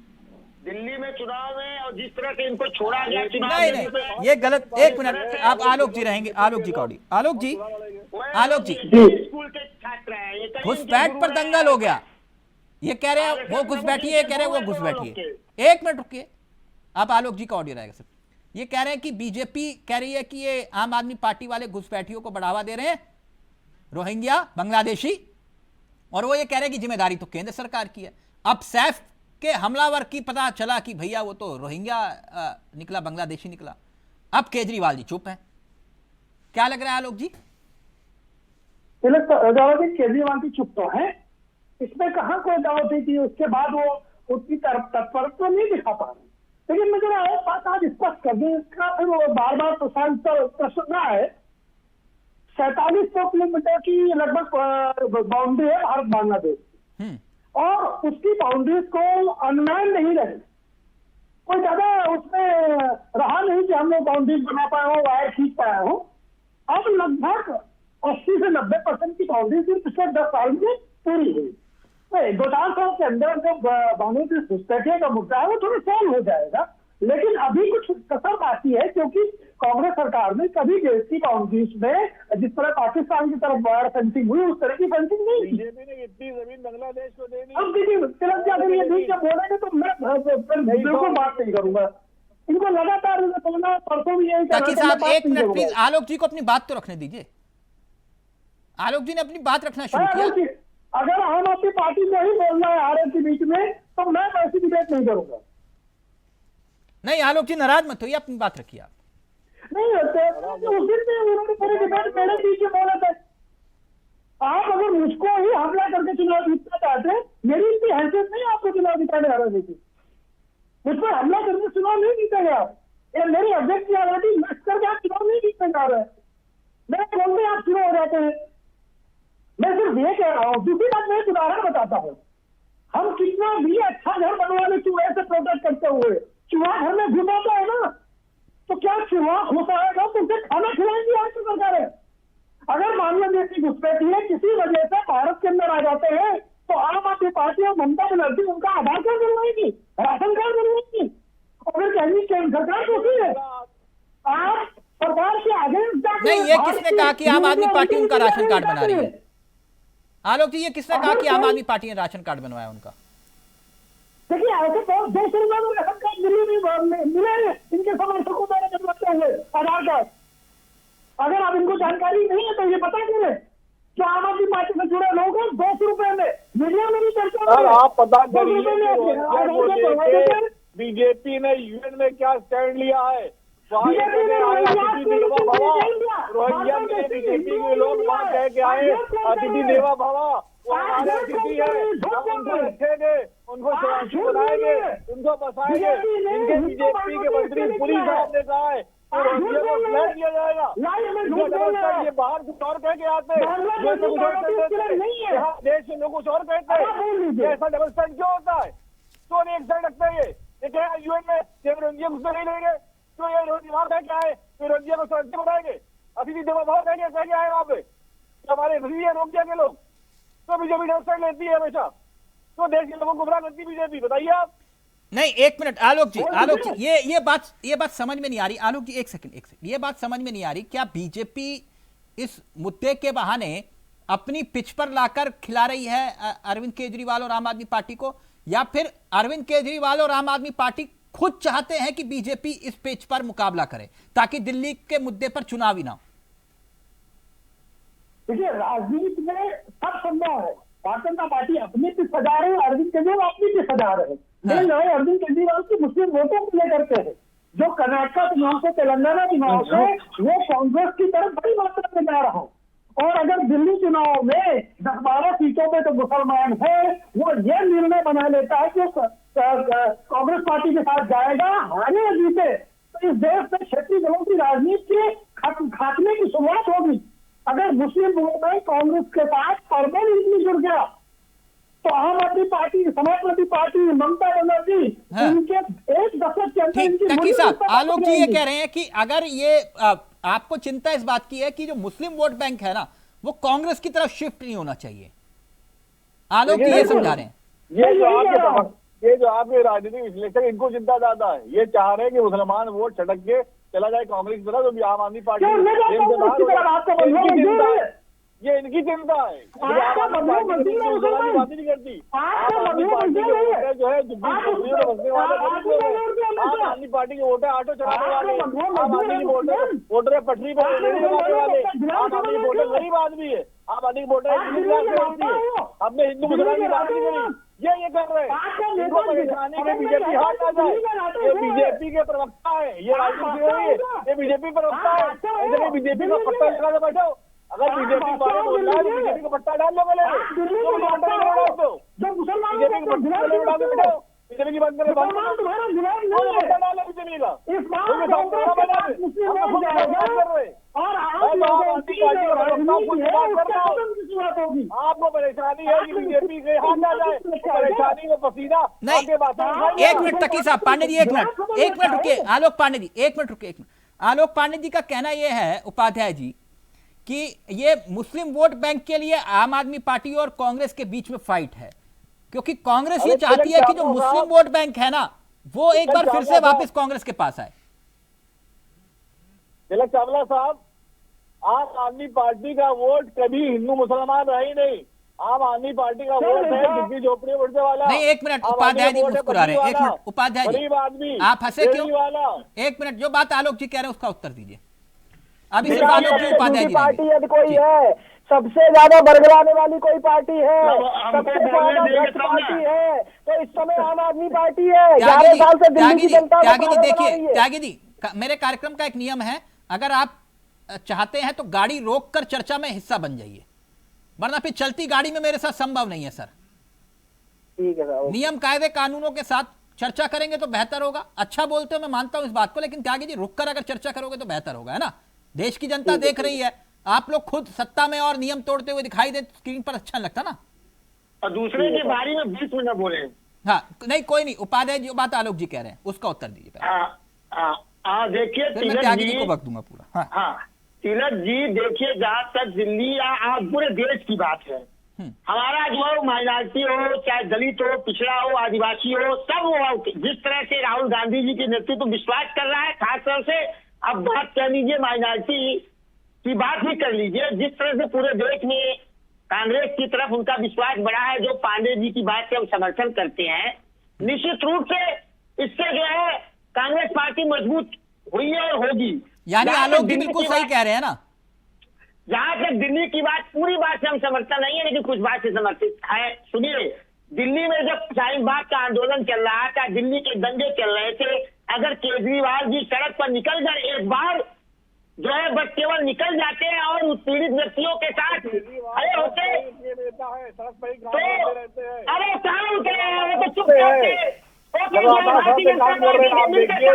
S10: दिल्ली में चुनाव में और जिस तरह से इनको छोड़ा गया चुनाव
S7: नहीं ये गलत। एक मिनट आप आलोक जी रहेंगे, आलोक जी का ऑडियो। आलोक जी
S10: स्कूल के छात्र हैं,
S7: घुसपैठ पर दंगल हो गया, ये कह रहे हैं वो घुसपैठी है, कह रहे हैं वो घुसपैठी है। एक मिनट रुकिए, आप आलोक जी का ऑडियो रहेगा सर। ये कह रहे हैं कि बीजेपी कह रही है कि ये आम आदमी पार्टी वाले घुसपैठियों को बढ़ावा दे रहे हैं, रोहिंग्या बांग्लादेशी, और वो ये कह रहे हैं कि जिम्मेदारी तो केंद्र सरकार की है। अब सैफ के हमलावर की पता चला कि भैया वो तो रोहिंग्या निकला, बांग्लादेशी निकला। अब केजरीवाल जी चुप हैं, क्या लग रहा है आलोक जी?
S8: केजरीवाल जी चुप तो है, इसमें कहाँ कोई दावती थी। उसके बाद वो उतनी तत्परता नहीं दिखा पा रहे। लेकिन मुझे एक बात आज स्पष्ट कर दी, इसका फिर बार बार प्रश्न ना है। 4700 किलोमीटर की लगभग बाउंड्री है भारत बांग्लादेश की, और उसकी बाउंड्रीज को अनमैन नहीं रहे, कोई ज्यादा उसमें रहा नहीं कि हम लोग बाउंड्रीज बना पाए हो, वायर खींच पाए हो। अब लगभग 80 से 90% की बाउंड्रीज पिछले 10 साल में पूरी हुई। तो 2-4 साल के अंदर जो बाउंड्री घुसपैठिया का मुद्दा है वो थोड़ा सॉल्व हो जाएगा, लेकिन अभी कुछ कसर बाकी है, क्योंकि कांग्रेस सरकार ने कभी देश की बाउंड्रीज में जिस तरह पाकिस्तान की तरफ वायर फेंसिंग हुई उस तरह की फेंसिंग नहीं की।
S9: बीजेपी ने इतनी जमीन बांग्लादेश को दे दी।
S8: अब देखिए तिलक जी अगर ये बीच में बोलेंगे तो मैं बिल्कुल बात नहीं करूंगा। इनको लगातार परसों भी यही
S7: ताकि साहब एक मिनट प्लीज आलोक जी को अपनी बात तो रखने दीजिए। आलोक जी ने अपनी बात रखना शुरू किया।
S8: अगर आम आदमी पार्टी को ही बोलना है आरएस के बीच में तो मैं वैसी डिबेट नहीं करूंगा।
S7: नहीं आलोक जी नाराज मत होइए, अपनी बात रखिए आप।
S8: नहीं होते उस दिन में उन्होंने पूरी डिबेट मेरे बीच में बोला था। आप अगर मुझको ही हमला करके चुनाव जीतना चाहते हैं, मेरी इतनी हैसियत नहीं आपको चुनाव जिताने आ रहे थे। मुझ पर हमला करके चुनाव नहीं जीतेंगे आप, या मेरी अध्यक्ष की ऑलरेडी मिस करके आप चुनाव नहीं जीतने जा रहे हैं। मेरे बोलते आप शुरू हो जाते हैं। मैं सिर्फ ये कह रहा हूँ, दूसरी बात मैं एक उदाहरण बताता हूँ। हम कितना भी अच्छा घर बनवा ले चूहे से प्रोटेक्ट करते हुए, चूहा घर में घुमाता है ना, तो क्या चूहा घुसाएगा तो उसे खाना खिलाएंगी आज की सरकारें? अगर बांग्लादेश की घुसपैठी है किसी वजह से भारत के अंदर आ जाते हैं तो आम आदमी पार्टी और ममता बनर्जी उनका आधार कार्ड बनवाएगी, राशन कार्ड बनवाएगी, और फिर कहेंगी केंद्र सरकार दोषी है। आप सरकार के आगे
S7: नहीं, ये किसने कहा कि आम आदमी पार्टी उनका राशन कार्ड बना रही है? आलोक जी ये किसने कहा कि आम आदमी पार्टी ने राशन कार्ड बनवाया उनका?
S8: देखिए ऐसे तो 200 रुपए में राशन कार्ड मिले इनके समर्थकों द्वारा बनवाते हुए आधार कार्ड। अगर आप इनको जानकारी नहीं है तो ये पता करें कि आम आदमी पार्टी से जुड़े लोग 200 रुपए में मीडिया में भी चर्चा।
S9: आप पता करिए बीजेपी ने यूएन में क्या स्टैंड लिया है। रोहिंग्या के बीजेपी के लोग वहाँ कह के आए अतिथि देवा भवा, वो हमारे अतिथि है, हम उनको रखेंगे, उनको सुरक्षित बनाएंगे, उनको बसाएंगे। इनके बीजेपी के मंत्री पुरी साहब ने कहा है रोहिंग्या को फ्लैट किया जाएगा। ये बाहर कुछ और कह के आते हैं, देश के लोग कुछ और कहते हैं। ऐसा डबल स्टैंड क्यों होता है? तो एक साइड रखते हैं ये क्या यूएन में रोहिंग्या घुसने नहीं लेंगे तो ये वहां कह के आए तो रोहिंग्या को सुरक्षित बनाएंगे। अतिथि देवा भवा कह के आए वहां पे हमारे रोहिंग्या के लोग। तो बीजेपी डबल स्टैंड लेती है हमेशा, तो देश के लोगों को गुमराह करती बीजेपी। बताइए आप।
S7: नहीं एक मिनट आलोक जी ये बात समझ में नहीं आ रही। आलोक जी एक सेकंड ये बात समझ में नहीं आ रही। क्या बीजेपी इस मुद्दे के बहाने अपनी पिच पर लाकर खिला रही है अरविंद केजरीवाल और आम आदमी पार्टी को, या फिर अरविंद केजरीवाल और आम आदमी पार्टी खुद चाहते हैं कि बीजेपी इस पिच पर मुकाबला करे ताकि दिल्ली के मुद्दे पर चुनाव ही ना हो?
S8: देखिए राजनीति में सब संभव है। भारतीय जनता पार्टी अपनी पिच सजा रहे है, अरविंद केजरीवाल अपनी पिच सजा रहे हैं। मैं जो है अरविंद केजरीवाल की मुस्लिम वोटों को लेकर के है, जो कर्नाटक चुनाव से तेलंगाना चुनाव से वो कांग्रेस की तरफ बड़ी मात्रा में जा रहा हूँ। और अगर दिल्ली चुनाव में 10-12 सीटों पे तो मुसलमान है, वो ये निर्णय बना लेता है कि कांग्रेस पार्टी के साथ जाएगा, हारे जीते तो इस देश में क्षेत्रीय दलों की राजनीति के खात्मे की शुरुआत होगी। अगर मुस्लिम वोट में कांग्रेस के साथ परमानेंटली जुड़ गया तो आम आदमी पार्टी, समाजवादी पार्टी, ममता बनर्जी इनके एक दशक के अंदर
S7: साहब आलोक जी ये कह रहे हैं कि अगर ये आपको चिंता इस बात की है कि जो मुस्लिम वोट बैंक है ना वो कांग्रेस की तरफ शिफ्ट नहीं होना चाहिए। आलोक जी ये समझा रहे हैं।
S9: ये जो आपके राजनीतिक विश्लेषक इनको चिंता ज्यादा है। ये चाह रहे हैं कि मुसलमान वोट छटक के चला जाए कांग्रेस की तरफ, तो भी आम आदमी पार्टी ये इनकी चिंता है। बात नहीं करती आम आदमी पार्टी के वोटर जो है बसने वाले आम आदमी पार्टी के वोटर ऑटो चलाने वाले, आम आदमी के वोटर पटरी पर वाले, आम आदमी वोटर गरीब आदमी है, आम आदमी वोटर हमने हिंदू मुसलमान की बात नहीं करी। ये कर रहे हैं इनको परेशानी के बीजेपी हाथ आ जाए। ये बीजेपी के प्रवक्ता है, ये राजनीति हो रही है, ये बीजेपी प्रवक्ता है। ऐसे बीजेपी का पट्टा लगा के बैठो। अगर बीजेपी बारे में बोल रहा है तो बीजेपी का पट्टा डाल लो। पहले बीजेपी का पट्टा उड़ा के बैठो, बीजेपी की बंद करें परेशानी है कि बीजेपी के हाथ आ जाए, परेशानी में पसीना
S7: नहीं, एक मिनट तकी साहब, पांडे जी एक मिनट रुकिए, आलोक पांडे जी एक मिनट रुकिए, आलोक पांडे जी का कहना यह है उपाध्याय जी कि ये मुस्लिम वोट बैंक के लिए आम आदमी पार्टी और कांग्रेस के बीच में फाइट है, क्योंकि कांग्रेस ये चाहती है कि जो मुस्लिम वोट बैंक है ना वो एक बार फिर से वापस कांग्रेस के पास आए।
S9: तिलक चावला साहब, आम आदमी पार्टी का वोट कभी हिंदू मुसलमान रहा ही नहीं। आम आदमी पार्टी का वोट है झुग्गी झोपड़ी उड़ने वाला।
S7: नहीं, एक मिनट उपाध्याय जी मुस्कुरा रहे हैं, एक मिनट उपाध्याय जी,
S9: गरीब आदमी
S7: आप हंसे क्यों? एक मिनट, जो बात आलोक जी कह रहे हैं उसका उत्तर दीजिए। अभी सिर्फ आलोक जी उपाध्याय जी
S8: पार्टी यदि कोई है, सबसे ज्यादा बरगलाने वाली कोई पार्टी है, सबसे ज्यादा भ्रष्ट पार्टी है, तो इस समय आम आदमी पार्टी है। 11 साल से दिल्ली की जनता
S7: त्यागी जी देखिए, त्यागी जी मेरे कार्यक्रम का एक नियम है, अगर आप चाहते हैं तो गाड़ी रोककर चर्चा में हिस्सा बन जाइए, वरना फिर चलती गाड़ी में मेरे साथ संभव नहीं है सर।
S8: ठीक है सर,
S7: नियम कायदे कानूनों के साथ चर्चा करेंगे तो बेहतर होगा। अच्छा बोलते हो, मैं मानता हूं इस बात को, लेकिन त्यागी जी रुककर अगर चर्चा करोगे तो बेहतर होगा, है ना? देश की जनता देख रही है, आप लोग खुद सत्ता में और नियम तोड़ते हुए दिखाई दे स्क्रीन पर, अच्छा नहीं लगता ना।
S10: और दूसरे के बारे में 20 मिनट बोले।
S7: हाँ नहीं, कोई नहीं, उपाध्याय जी बात आलोक जी कह रहे हैं उसका उत्तर दीजिए।
S10: देखिए
S7: त्यागी जी को वक्त दूंगा पूरा।
S10: हाँ तिलक जी, देखिए जहाँ तक दिल्ली या पूरे देश की बात है, हमारा जो माइनॉरिटी हो, चाहे दलित हो, पिछड़ा हो, आदिवासी हो, सब हो, जिस तरह से राहुल गांधी जी के नेतृत्व विश्वास कर रहा है, खासतौर से अब बात कर लीजिए माइनॉरिटी की बात ही कर लीजिए, जिस तरह से पूरे देश में कांग्रेस की तरफ उनका विश्वास बढ़ा है, जो पांडे जी की बात से हम समर्थन करते हैं, निश्चित रूप से इससे जो है कांग्रेस पार्टी मजबूत हुई है और होगी।
S7: यानी आलोक जी बिल्कुल सही कह रहे हैं ना।
S10: जहां तक दिल्ली की बात, पूरी बात से हम समर्थन नहीं है, लेकिन कुछ बात से समर्थित है। सुनिए, दिल्ली में जब शाहीन बाग का आंदोलन चल रहा था, दिल्ली के दंगे चल रहे थे, अगर केजरीवाल जी सड़क पर निकल जाए एक बार, जो है बस केवल निकल जाते हैं और उत्पीड़ित व्यक्तियों के साथ खड़े होते, तो अरे कहाँ उतरे हैं, वो तो चुप रहते।
S9: काम कर रहे हैं, आप देखिए,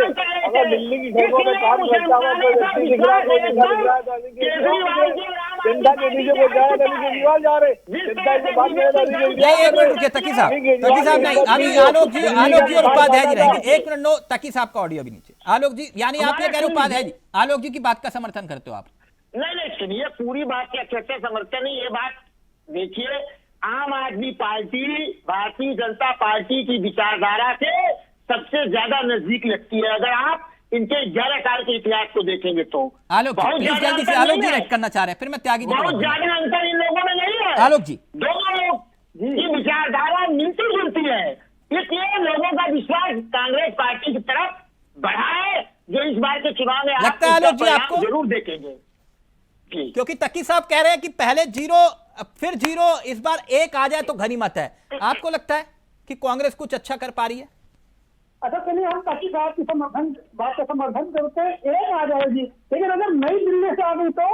S9: अगर दिल्ली की सड़कों में काम करता हुआ कोई व्यक्ति दिख रहा है, कोई जनता के बीच में जाए, केजरीवाल जा रहे, जनता की बात
S7: नहीं, एक मिनट रुकिए तकी साहब नहीं, अभी आलोक जी और उपाध्याय जी रहेंगे। एक मिनट, नो तकी साहब का ऑडियो भी नीचे। आलोक जी, यानी आप ये कह रहे हो उपाध्याय जी आलोक जी की बात का समर्थन करते हो आप?
S10: नहीं, सुनिए, पूरी बात का कैसे समर्थन नहीं, ये बात देखिए, आम आदमी पार्टी भारतीय जनता पार्टी की विचारधारा से सबसे ज्यादा नजदीक लगती है। अगर आप इनके 11 साल के इतिहास को देखेंगे तो
S7: आलोक जी प्लीज जल्दी से, आलोक जी करना चाह रहे हैं, फिर मैं त्यागी जी
S10: बहुत ज्यादा अंतर इन लोगों में नहीं है।
S7: आलोक जी,
S10: दोनों लोग की विचारधारा मिलती जुलती है, इसलिए लोगों का विश्वास कांग्रेस पार्टी की तरफ बढ़ा है, जो इस बार के चुनाव में
S7: लगता है आलोक जी आपको
S10: जरूर देखेंगे।
S7: क्योंकि तकी साहब कह रहे हैं कि पहले 0 फिर 0, इस बार 1 आ जाए तो गनीमत है। आपको लगता है कि कांग्रेस कुछ अच्छा कर पा रही है?
S8: अच्छा चलिए, हम तकी साहब की बात का समर्थन करते हैं, 1 आ जाएगी, लेकिन अगर नई दिल्ली से आ गई तो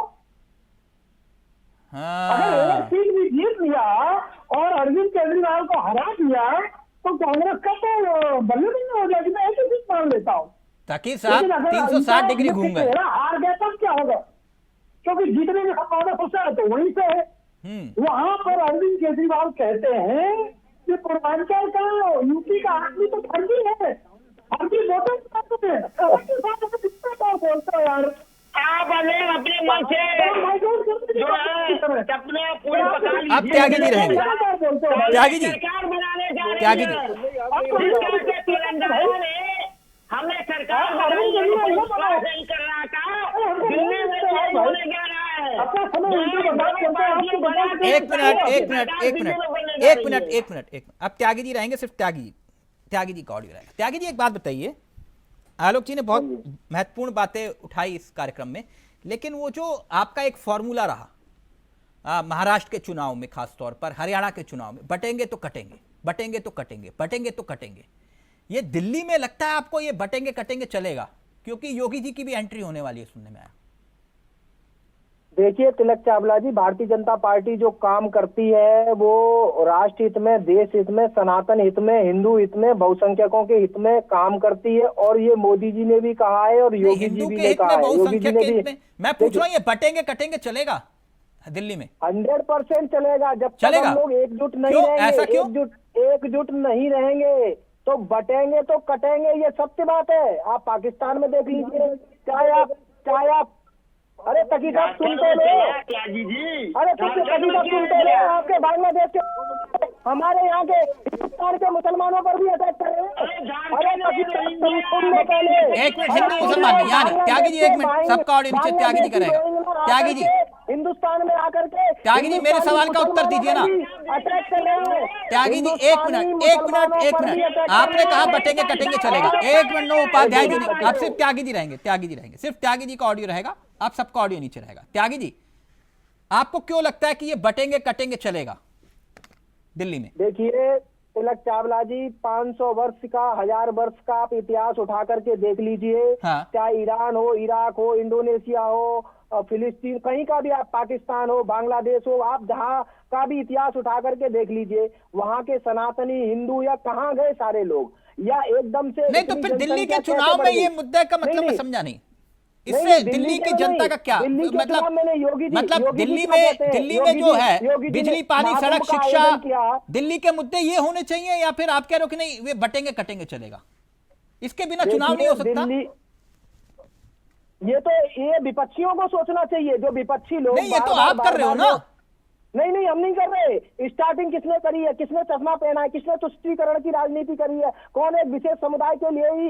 S8: अगर एक सीट भी जीत लिया और अरविंद केजरीवाल को हरा दिया तो कांग्रेस का तो बल्ले नहीं हो जाएगी। मैं ऐसी सीट मान लेता हूँ।
S7: तकी साहब 360 डिग्री घूम गए।
S8: हार गया तब क्या होगा, क्योंकि जीतने की संभावना सबसे है तो वहीं से है। वहां पर अरविंद केजरीवाल कहते हैं कि पूर्वांचल का, यूपी का आदमी तो फर्जी है, फर्जी वोटर बोलते हैं यार।
S10: आप अपने मन से जो है अपने पूरे पका लीजिए।
S7: अब त्यागी जी रहेंगे, त्यागी जी,
S10: सरकार बनाने जा रहे
S7: त्यागी जी,
S10: तेलंगाना में हमने सरकार नहीं कर रहा था, दिल्ली में होने जा रहा है।
S7: एक मिनट, अब त्यागी जी रहेंगे, सिर्फ त्यागी जी का ऑडियो रहेगा। त्यागी जी एक बात बताइए, आलोक जी ने बहुत महत्वपूर्ण बातें उठाई इस कार्यक्रम में, लेकिन वो जो आपका एक फॉर्मूला रहा महाराष्ट्र के चुनाव में, खासतौर पर हरियाणा के चुनाव में, बटेंगे तो कटेंगे, बटेंगे तो कटेंगे, बटेंगे तो कटेंगे, ये दिल्ली में लगता है आपको ये बटेंगे कटेंगे चलेगा? क्योंकि योगी जी की भी एंट्री होने वाली है, सुनने में आया।
S8: देखिए तिलक चावला जी, भारतीय जनता पार्टी जो काम करती है वो राष्ट्र हित में, देश हित में, सनातन हित में, हिंदू हित में, बहुसंख्यकों के हित में काम करती है, और ये मोदी जी ने भी कहा है और योगी जी भी ने कहा है। योगी जी ने भी,
S7: मैं पूछ रहा हूँ ये बटेंगे कटेंगे चलेगा? दिल्ली में?
S8: 100% चलेगा। जब तक
S7: चलेगा?
S8: हम लोग एकजुट नहीं
S7: क्यों?
S8: रहेंगे,
S7: ऐसा क्यों?
S8: एकजुट नहीं रहेंगे तो बटेंगे तो कटेंगे, ये सत्य बात है। आप पाकिस्तान में देख लीजिए, चाहे आप अरे तकी साहब सुनते लो,
S10: त्यागी जी,
S8: अरे तकी साहब सुनते लो, आपके बांग्लादेश के हमारे यहाँ के हिंदुस्तान के मुसलमानों पर भी अटैक कर रहे हैं। अरे तकी साहब सुनने पहले
S7: एक मिनट, हिंदू मुसलमान नहीं, यहाँ नहीं। त्यागी जी एक मिनट, सबका ऑडियो नीचे त्यागी जी करेगा। त्यागी जी,
S8: हिंदुस्तान में आकर के
S7: त्यागी जी मेरे सवाल का उत्तर दीजिए ना।
S8: अटैक कर रहे हैं।
S7: त्यागी जी एक मिनट, आपने कहा बटेंगे कटेंगे चलेगा। एक मिनट, नो उपाध्याय जी नहीं, आप सिर्फ त्यागी जी रहेंगे, सिर्फ त्यागी जी का ऑडियो रहेगा, आप सबका ऑडियो नीचे रहेगा। त्यागी जी, आपको क्यों लगता है कि ये बटेंगे कटेंगे चलेगा दिल्ली में?
S8: देखिए तिलक चावला जी, 500 वर्ष का, 1000 वर्ष का आप इतिहास उठा करके देख लीजिए।
S7: हाँ।
S8: चाहे ईरान हो, इराक हो, इंडोनेशिया हो, फिलिस्तीन, कहीं का भी, आप पाकिस्तान हो, बांग्लादेश हो, आप जहाँ का भी इतिहास उठा करके देख लीजिए, वहाँ के सनातनी हिंदू या कहाँ गए सारे लोग, या एकदम से
S7: नहीं तो फिर दिल्ली के चुनाव में ये मुद्दे का मतलब मैं समझा नहीं। इससे दिल्ली की जनता का क्या मतलब दिल्ली में जो है बिजली, पानी, सड़क, शिक्षा, दिल्ली के मुद्दे ये होने चाहिए, या फिर आप कह रहे हो कि नहीं वे बटेंगे कटेंगे चलेगा, इसके बिना चुनाव नहीं हो सकता?
S8: ये विपक्षियों को सोचना चाहिए, जो विपक्षी लोग।
S7: नहीं, ये तो आप कर रहे हो ना।
S8: नहीं, हम नहीं कर रहे। स्टार्टिंग किसने करी है? किसने चश्मा पहना है? किसने तुष्टीकरण की राजनीति करी है? कौन एक विशेष समुदाय के लिए ही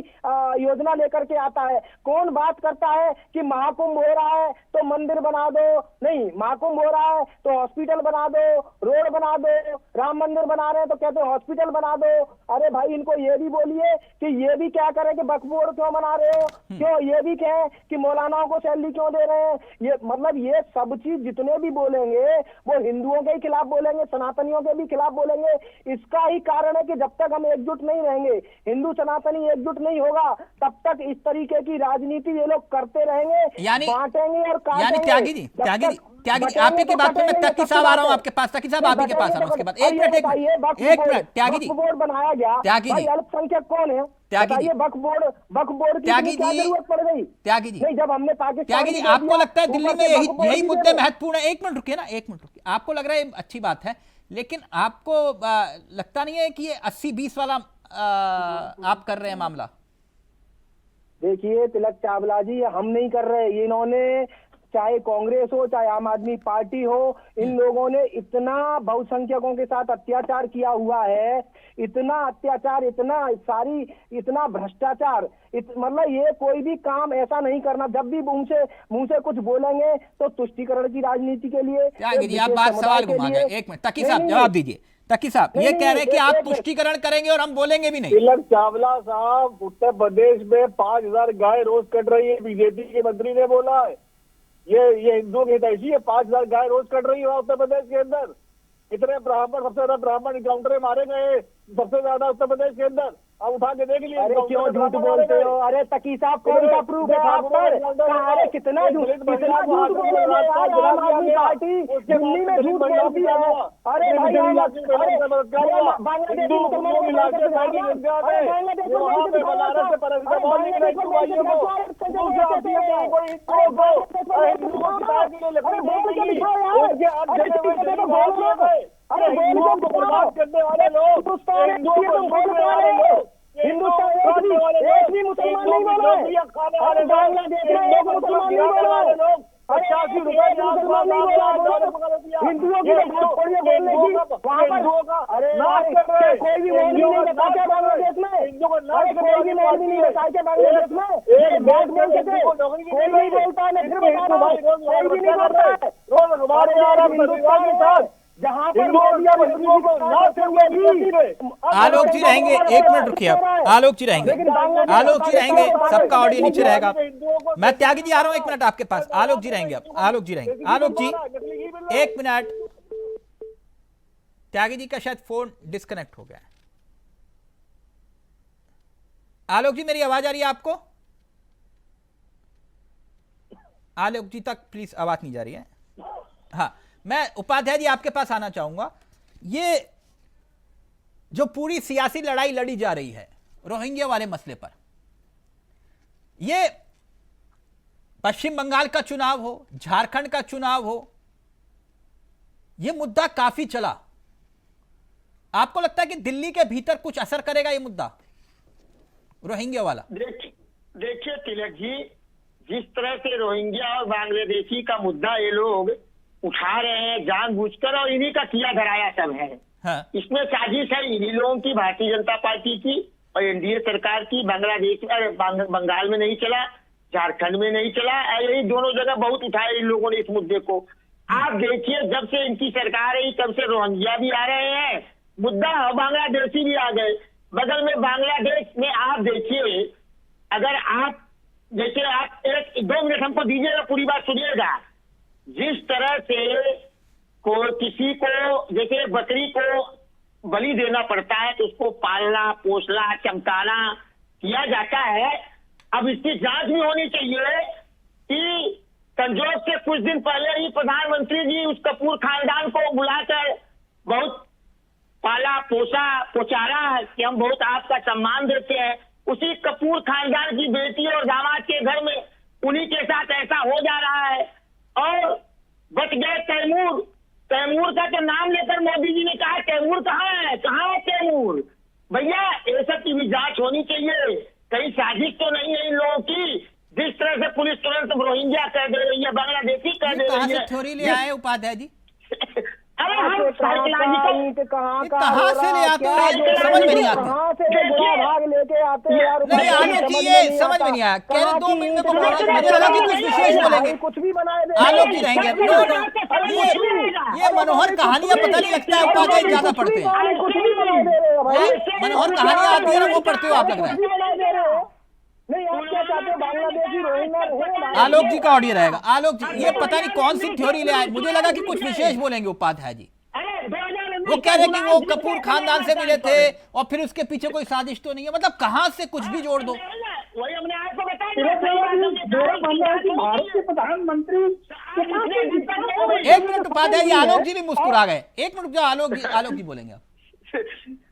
S8: योजना लेकर के आता है? कौन बात करता है कि महाकुंभ हो रहा है तो मंदिर बना दो? नहीं, महाकुंभ हो रहा है तो हॉस्पिटल बना दो, रोड बना दो। राम मंदिर बना रहे हैं तो कहते हैं हॉस्पिटल बना दो। अरे भाई, इनको ये भी बोलिए कि ये भी क्या करें कि वक्फ बोर्ड क्यों बना रहे हो, क्यों ये भी कहें कि मौलानाओं को सैलरी क्यों दे रहे हैं। ये मतलब ये सब चीज जितने भी बोलेंगे वो हिंदुओं के खिलाफ बोलेंगे, सनातनियों के भी खिलाफ बोलेंगे। इसका ही कारण है कि जब तक हम एकजुट नहीं रहेंगे, हिंदू सनातनी एकजुट नहीं होगा, तब तक इस तरीके की राजनीति ये लोग करते रहेंगे, बांटेंगे और काटेंगे।
S7: त्यागी जी आप ही की बात में तकी साहब आ रहा हूं आपके पास, तकी साहब आप ही के पास आ रहा हूं। उसके बाद एक मिनट त्यागी जी,
S8: बोर्ड बनाया गया,
S7: त्यागी जी,
S8: अल्पसंख्यक कौन है? बताइए, वक्फ बोर्ड की क्या जरूरत पड़ गई?
S7: त्यागी जी,
S8: नहीं, जब हमने पाकिस्तान,
S7: त्यागी जी आपको लगता है दिल्ली में यही मुद्दे महत्वपूर्ण है? एक मिनट रुकिए ना, एक मिनट रुकिए। आपको लग रहा है अच्छी बात है, लेकिन आपको लगता नहीं है कि ये 80-20 वाला आप कर रहे हैं मामला?
S8: देखिए तिलक चावला जी, हम नहीं कर रहे। इन्होंने, चाहे कांग्रेस हो चाहे आम आदमी पार्टी हो, इन लोगों ने इतना बहुसंख्यकों के साथ अत्याचार किया हुआ है, इतना अत्याचार, इतना भ्रष्टाचार, मतलब ये कोई भी काम ऐसा नहीं करना। जब भी मुंह से कुछ बोलेंगे तो तुष्टीकरण की राजनीति के लिए।
S7: आप बात सवाल घुमा गए। एक मिनट तकी साहब जवाब दीजिए। तकी साहब ये कह रहे हैं कि आप तुष्टीकरण करेंगे और हम बोलेंगे भी नहीं।
S9: तिलक चावला साहब, उत्तर प्रदेश में 5000 गाय रोज कट रही है, बीजेपी के मंत्री ने बोला है। ये हिंदुओं की हितैषी है, 5000 गाय रोज कट रही है उत्तर प्रदेश के अंदर। कितने ब्राह्मण, सबसे ज्यादा ब्राह्मण इनकाउंटर मारे गए सबसे ज्यादा उत्तर प्रदेश के अंदर। अब उठा के देख लिए।
S8: अरे क्यों झूठ बोलते हो? अरे तकी साहब, कौन सा प्रूफ है आप पर? अरे कितना झूठ बोलोगे? आम आदमी पार्टी दिल्ली में झूठ बोलती है। अरे भाई, बांग्लादेश हिंदुस्तान एक भी मुसलमान नहीं बोला है। बांग्लादेश में एक मुसलमान नहीं बोला है। 85 रुपए मुसलमान नहीं बोला। हिंदुओं की बोलने की वहाँ पर। अरे कोई भी मौलवी नहीं बता क्या बांग्लादेश में? अरे कोई भी मौलवी नहीं बता क्या बांग्लादेश में? एक बात बोलते थे, कोई नहीं बोलता है। मैं फिर बता रहा हूँ, कोई भी नहीं बोलता है। हिंदुस्तान के साथ जहाँ पर
S7: आलोक जी रहेंगे, एक मिनट रुकिए आप। आलोक जी रहेंगे, सबका ऑडियो नीचे रहेगा। मैं त्यागी जी आ रहा हूं, एक मिनट आपके पास। आलोक जी रहेंगे, अब आलोक जी एक मिनट। त्यागी जी का शायद फोन डिस्कनेक्ट हो गया है। आलोक जी मेरी आवाज आ रही है आपको? आलोक जी तक प्लीज आवाज नहीं जा रही है। हाँ, मैं उपाध्याय जी आपके पास आना चाहूंगा। ये जो पूरी सियासी लड़ाई लड़ी जा रही है रोहिंग्या वाले मसले पर, ये पश्चिम बंगाल का चुनाव हो, झारखंड का चुनाव हो, ये मुद्दा काफी चला, आपको लगता है कि दिल्ली के भीतर कुछ असर करेगा ये मुद्दा रोहिंग्या वाला?
S10: देखिए तिलक जी, जिस तरह से रोहिंग्या और बांग्लादेशी का मुद्दा ये लोग उठा रहे हैं जानबूझकर, और इन्हीं का किया धराया सब है।
S7: हाँ।
S10: इसमें साजिश है इन्हीं लोगों की, भारतीय जनता पार्टी की और एनडीए सरकार की। बंगाल में नहीं चला, झारखंड में नहीं चला, यही दोनों जगह बहुत उठाए इन लोगों ने इस मुद्दे को। आप देखिए जब से इनकी सरकार आई तब से रोहिंग्या भी आ रहे हैं, मुद्दा बांग्लादेशी भी आ गए। बगल में बांग्लादेश में आप देखिए, अगर आप जैसे आप 1-2 मिनट हमको दीजिएगा, पूरी बात सुनिएगा। जिस तरह से किसी को जैसे बकरी को बलि देना पड़ता है तो उसको पालना पोसना चमकाना किया जाता है, अब इसकी जांच भी होनी चाहिए कि संजोग से कुछ दिन पहले ही प्रधानमंत्री जी उस कपूर खानदान को बुलाकर बहुत पाला पोसा पोचारा कि हम बहुत आपका सम्मान देते हैं। उसी कपूर खानदान की बेटी और दामाद के घर में उन्हीं के साथ ऐसा हो जा रहा है। और बच गए तैमूर, तैमूर का तो नाम लेकर मोदी जी ने कहा तैमूर कहाँ है तैमूर? भैया ये सब की भी जांच होनी चाहिए, कहीं साजिश तो नहीं है इन लोगों की। जिस तरह से पुलिस तुरंत रोहिंग्या कह दे रही है, बांग्लादेशी कह दे रही है।
S7: थ्योरी ले आए उपाध्याय जी?
S10: अरे हम साइकोलॉजिकल
S7: कहाँ से ले आते हैं, समझ में नहीं आते।
S8: भाग लेके आते हैं यार।
S7: नहीं आलोक जी ये समझ में नहीं आया, कह रहे 2 मिनट में तो मुझे लगा कि कुछ विशेष बोलेंगे,
S8: कुछ भी बनाए
S7: आलोक जी रहेंगे। ये मनोहर कहानियां पता नहीं लगता है उपाध्याय ज्यादा पढ़ते हैं, मनोहर कहानियां आती है ना वो पढ़ते हो आप लग रहा है।
S8: नहीं आप क्या चाहते हो, बांग्लादेशी रोहिंग्या?
S7: आलोक जी का ऑडियो रहेगा। आलोक जी ये पता नहीं कौन सी थ्योरी ले आए, मुझे लगा कि कुछ विशेष बोलेंगे उपाध्याय जी। वो कह रहे कि वो कपूर खानदान से मिले थे और फिर उसके पीछे कोई साजिश तो नहीं है, मतलब कहां से कुछ भी जोड़ दो।
S10: वही हमने आपको
S8: भारत के प्रधानमंत्री।
S7: एक मिनट उपाध्याय जी, आलोक जी भी मुस्कुरा गए। एक मिनट आलोक जी बोलेंगे आप।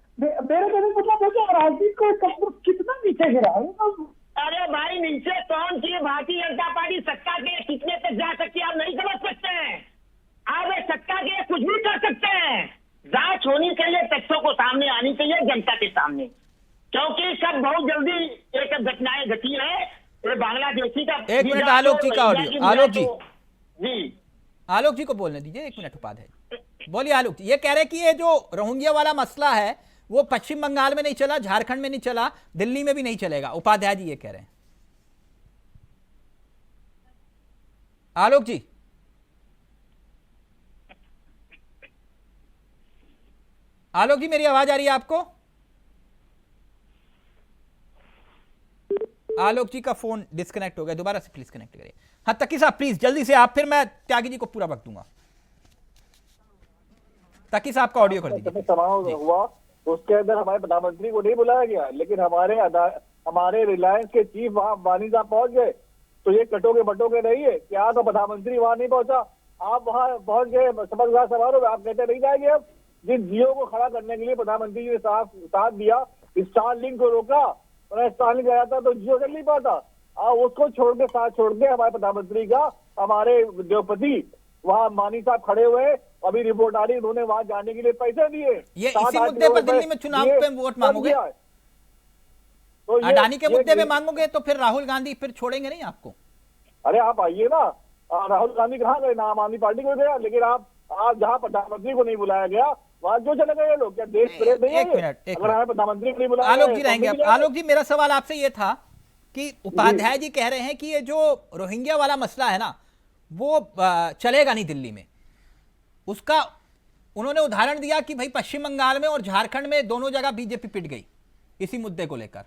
S8: मेरे मतलब राजनीति को कितना नीचे गिरा है।
S10: अरे भाई नीचे कौन सी भारतीय जनता पार्टी सत्ता के कितने तक जा सकती है आप नहीं समझ सकते हैं। आप सत्ता के कुछ भी कर सकते हैं, जांच होनी चाहिए, तथ्यों को सामने आनी चाहिए जनता के सामने, क्योंकि सब बहुत जल्दी एक घटनाएं घटी है। बांग्लादेशी का
S7: एक मिनट आलोक जी का ऑडियो, आलोक जी
S10: जी
S7: आलोक जी को बोलने दीजिए, एक मिनट उपाध्याय बोलिए। आलोक जी ये कह रहे कि ये जो रोहिंग्या वाला मसला है वो पश्चिम बंगाल में नहीं चला, झारखंड में नहीं चला, दिल्ली में भी नहीं चलेगा, उपाध्याय जी ये कह रहे हैं। आलोक जी आलोक जी मेरी आवाज आ रही है आपको? आलोक जी का फोन डिस्कनेक्ट हो गया, दोबारा से प्लीज कनेक्ट करिए। हाँ तकी साहब प्लीज जल्दी से आप, फिर मैं त्यागी जी को पूरा वक्त दूंगा। तकी साहब का ऑडियो कर दीजिए।
S9: समारोह हुआ उसके अंदर हमारे प्रधानमंत्री को नहीं बुलाया गया, लेकिन हमारे रिलायंस के चीफ वहां वानी साहब पहुंच गए, तो ये कटोगे बटोगे नहीं है क्या? तो प्रधानमंत्री वहां नहीं पहुंचा, आप वहां पहुंच गए शपथ ग्रहण समारोह में, आप कहते नहीं जाएंगे। अब जिन जियो को खड़ा करने के लिए प्रधानमंत्री जी ने साथ दिया, स्टारलिंक को रोका, और स्टारलिंक आया था तो जियो चल नहीं पाता, उसको छोड़ के साथ छोड़ के हमारे प्रधानमंत्री का हमारे उद्योगपति वहाँ मानी साहब खड़े हुए, अभी रिपोर्ट आ रही, उन्होंने वहां जाने के लिए पैसे दिए।
S7: ये इसी मुद्दे पर दिल्ली में चुनाव पे वोट मांगोगे, तो अडानी के मुद्दे पे मांगोगे तो फिर राहुल गांधी फिर छोड़ेंगे नहीं आपको?
S9: अरे आप आइए ना, राहुल गांधी कहाँ गए ना, आम आदमी पार्टी को गया, लेकिन आप जहाँ प्रधानमंत्री को नहीं बुलाया गया वहां जो चले गए लोग, क्या देश प्रेम नहीं है? अगर हमें प्रधानमंत्री को नहीं बुलाया।
S7: आलोक जी रहेंगे। आलोक जी मेरा सवाल आपसे ये था कि उपाध्याय जी कह रहे हैं कि ये जो रोहिंग्या वाला मसला है ना वो चलेगा नहीं दिल्ली में, उसका उन्होंने उदाहरण दिया कि भाई पश्चिम बंगाल में और झारखंड में दोनों जगह बीजेपी पिट गई इसी मुद्दे को लेकर।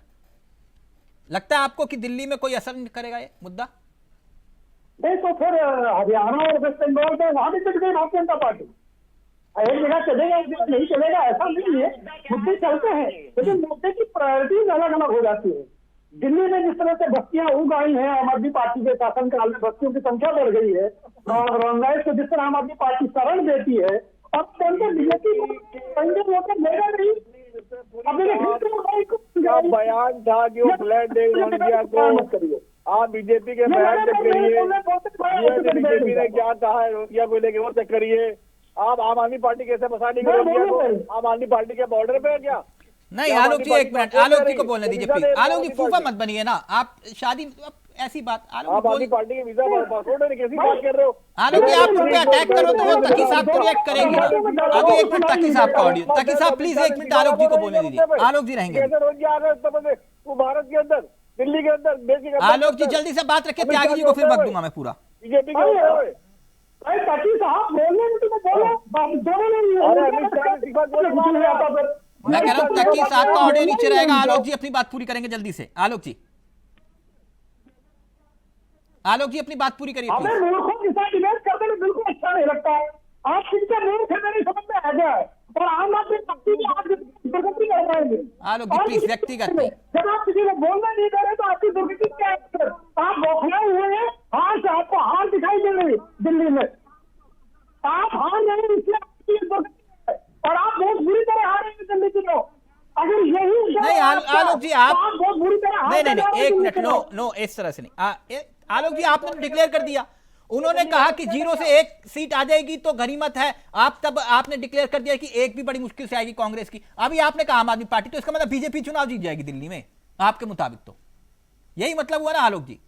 S7: लगता है आपको कि दिल्ली में कोई असर नहीं करेगा ये मुद्दा?
S8: नहीं तो फिर हरियाणा और वेस्ट बंगाल में वहां भी पिट गई भारतीय जनता पार्टी। एक जगह चलेगा एक जगह नहीं चलेगा ऐसा नहीं है, मुद्दे चलते हैं, लेकिन मुद्दे की प्रायोरिटीज अलग अलग हो जाती है। दिल्ली में जिस तरह से बस्तियां उग आई हैं, आम आदमी पार्टी के शासनकाल में बस्तियों की संख्या बढ़ गई है, और रंगाइश को जिस तरह आम आदमी पार्टी शरण देती है, अब बीजेपी को लेगा नहीं।
S9: बयान था कि वो फ्लैट दे इंडिया को, आप बीजेपी के बयान चेक करिए, बीजेपी ने क्या कहा है रोहिंग्या को लेकर वो चेक करिए। आप आम आदमी पार्टी कैसे फंसा नहीं करोगे? आम आदमी पार्टी के बॉर्डर पे है क्या?
S7: नहीं आलोक जी एक मिनट, आलोक जी को बोलने दीजिए प्लीज। आलोक जी फूफा मत बनिए ना, आप शादी ऐसी बात
S9: आम आदमी पार्टी के वीजा पासपोर्ट है, कैसी बात कर रहे हो?
S7: आलोक जी आप उन पे अटैक करो तो वो तकी साहब को रिएक्ट करेंगे ना। अभी एक मिनट तकी साहब का ऑडियो, तकी साहब प्लीज एक मिनट आलोक जी को बोलने दीजिए। आलोक जी रहेंगे
S9: वो भारत के अंदर, दिल्ली के अंदर, देश के अंदर।
S7: आलोक जी जल्दी से बात रखिए, त्यागी जी को फिर वक्त दूंगा मैं पूरा।
S9: बीजेपी के
S7: मैं कह रहा हूँ तकी साहब का ऑडियो नीचे रहेगा, आलोक जी अपनी बात पूरी करेंगे जल्दी से। आलोक जी अपनी बात पूरी करिए।
S8: हमें मूर्खों के साथ इमेज करने में बिल्कुल अच्छा नहीं लगता है। आप किसके मूर्ख है मेरी समझ में आ गया है, और आम आदमी पार्टी की आज दुर्गति कर पाएंगे।
S7: आलोक जी प्लीज व्यक्तिगत नहीं।
S8: जब आप किसी को बोलना नहीं कर रहे तो आपकी दुर्गति क्या है? आप बौखलाए हुए हैं, हार से आपको हार दिखाई दे रही दिल्ली में। आप हार नहीं, इसलिए आपकी दुर्गति है, और आप बहुत बुरी तरह हारेंगे दिल्ली की लोग। अगर यही
S7: नहीं आलोक जी आप
S8: बहुत बुरी तरह
S7: नहीं एक मिनट, नो इस तरह से नहीं। आलोक जी आपने डिक्लेयर कर दिया, उन्होंने कहा कि 0 से 1 सीट आ जाएगी तो गनीमत है। आपने डिक्लेयर कर दिया कि 1 भी बड़ी मुश्किल से आएगी कांग्रेस की। अभी आपने कहा आम आदमी पार्टी, तो इसका मतलब बीजेपी चुनाव जीत जाएगी दिल्ली में आपके मुताबिक, तो यही मतलब हुआ ना आलोक जी?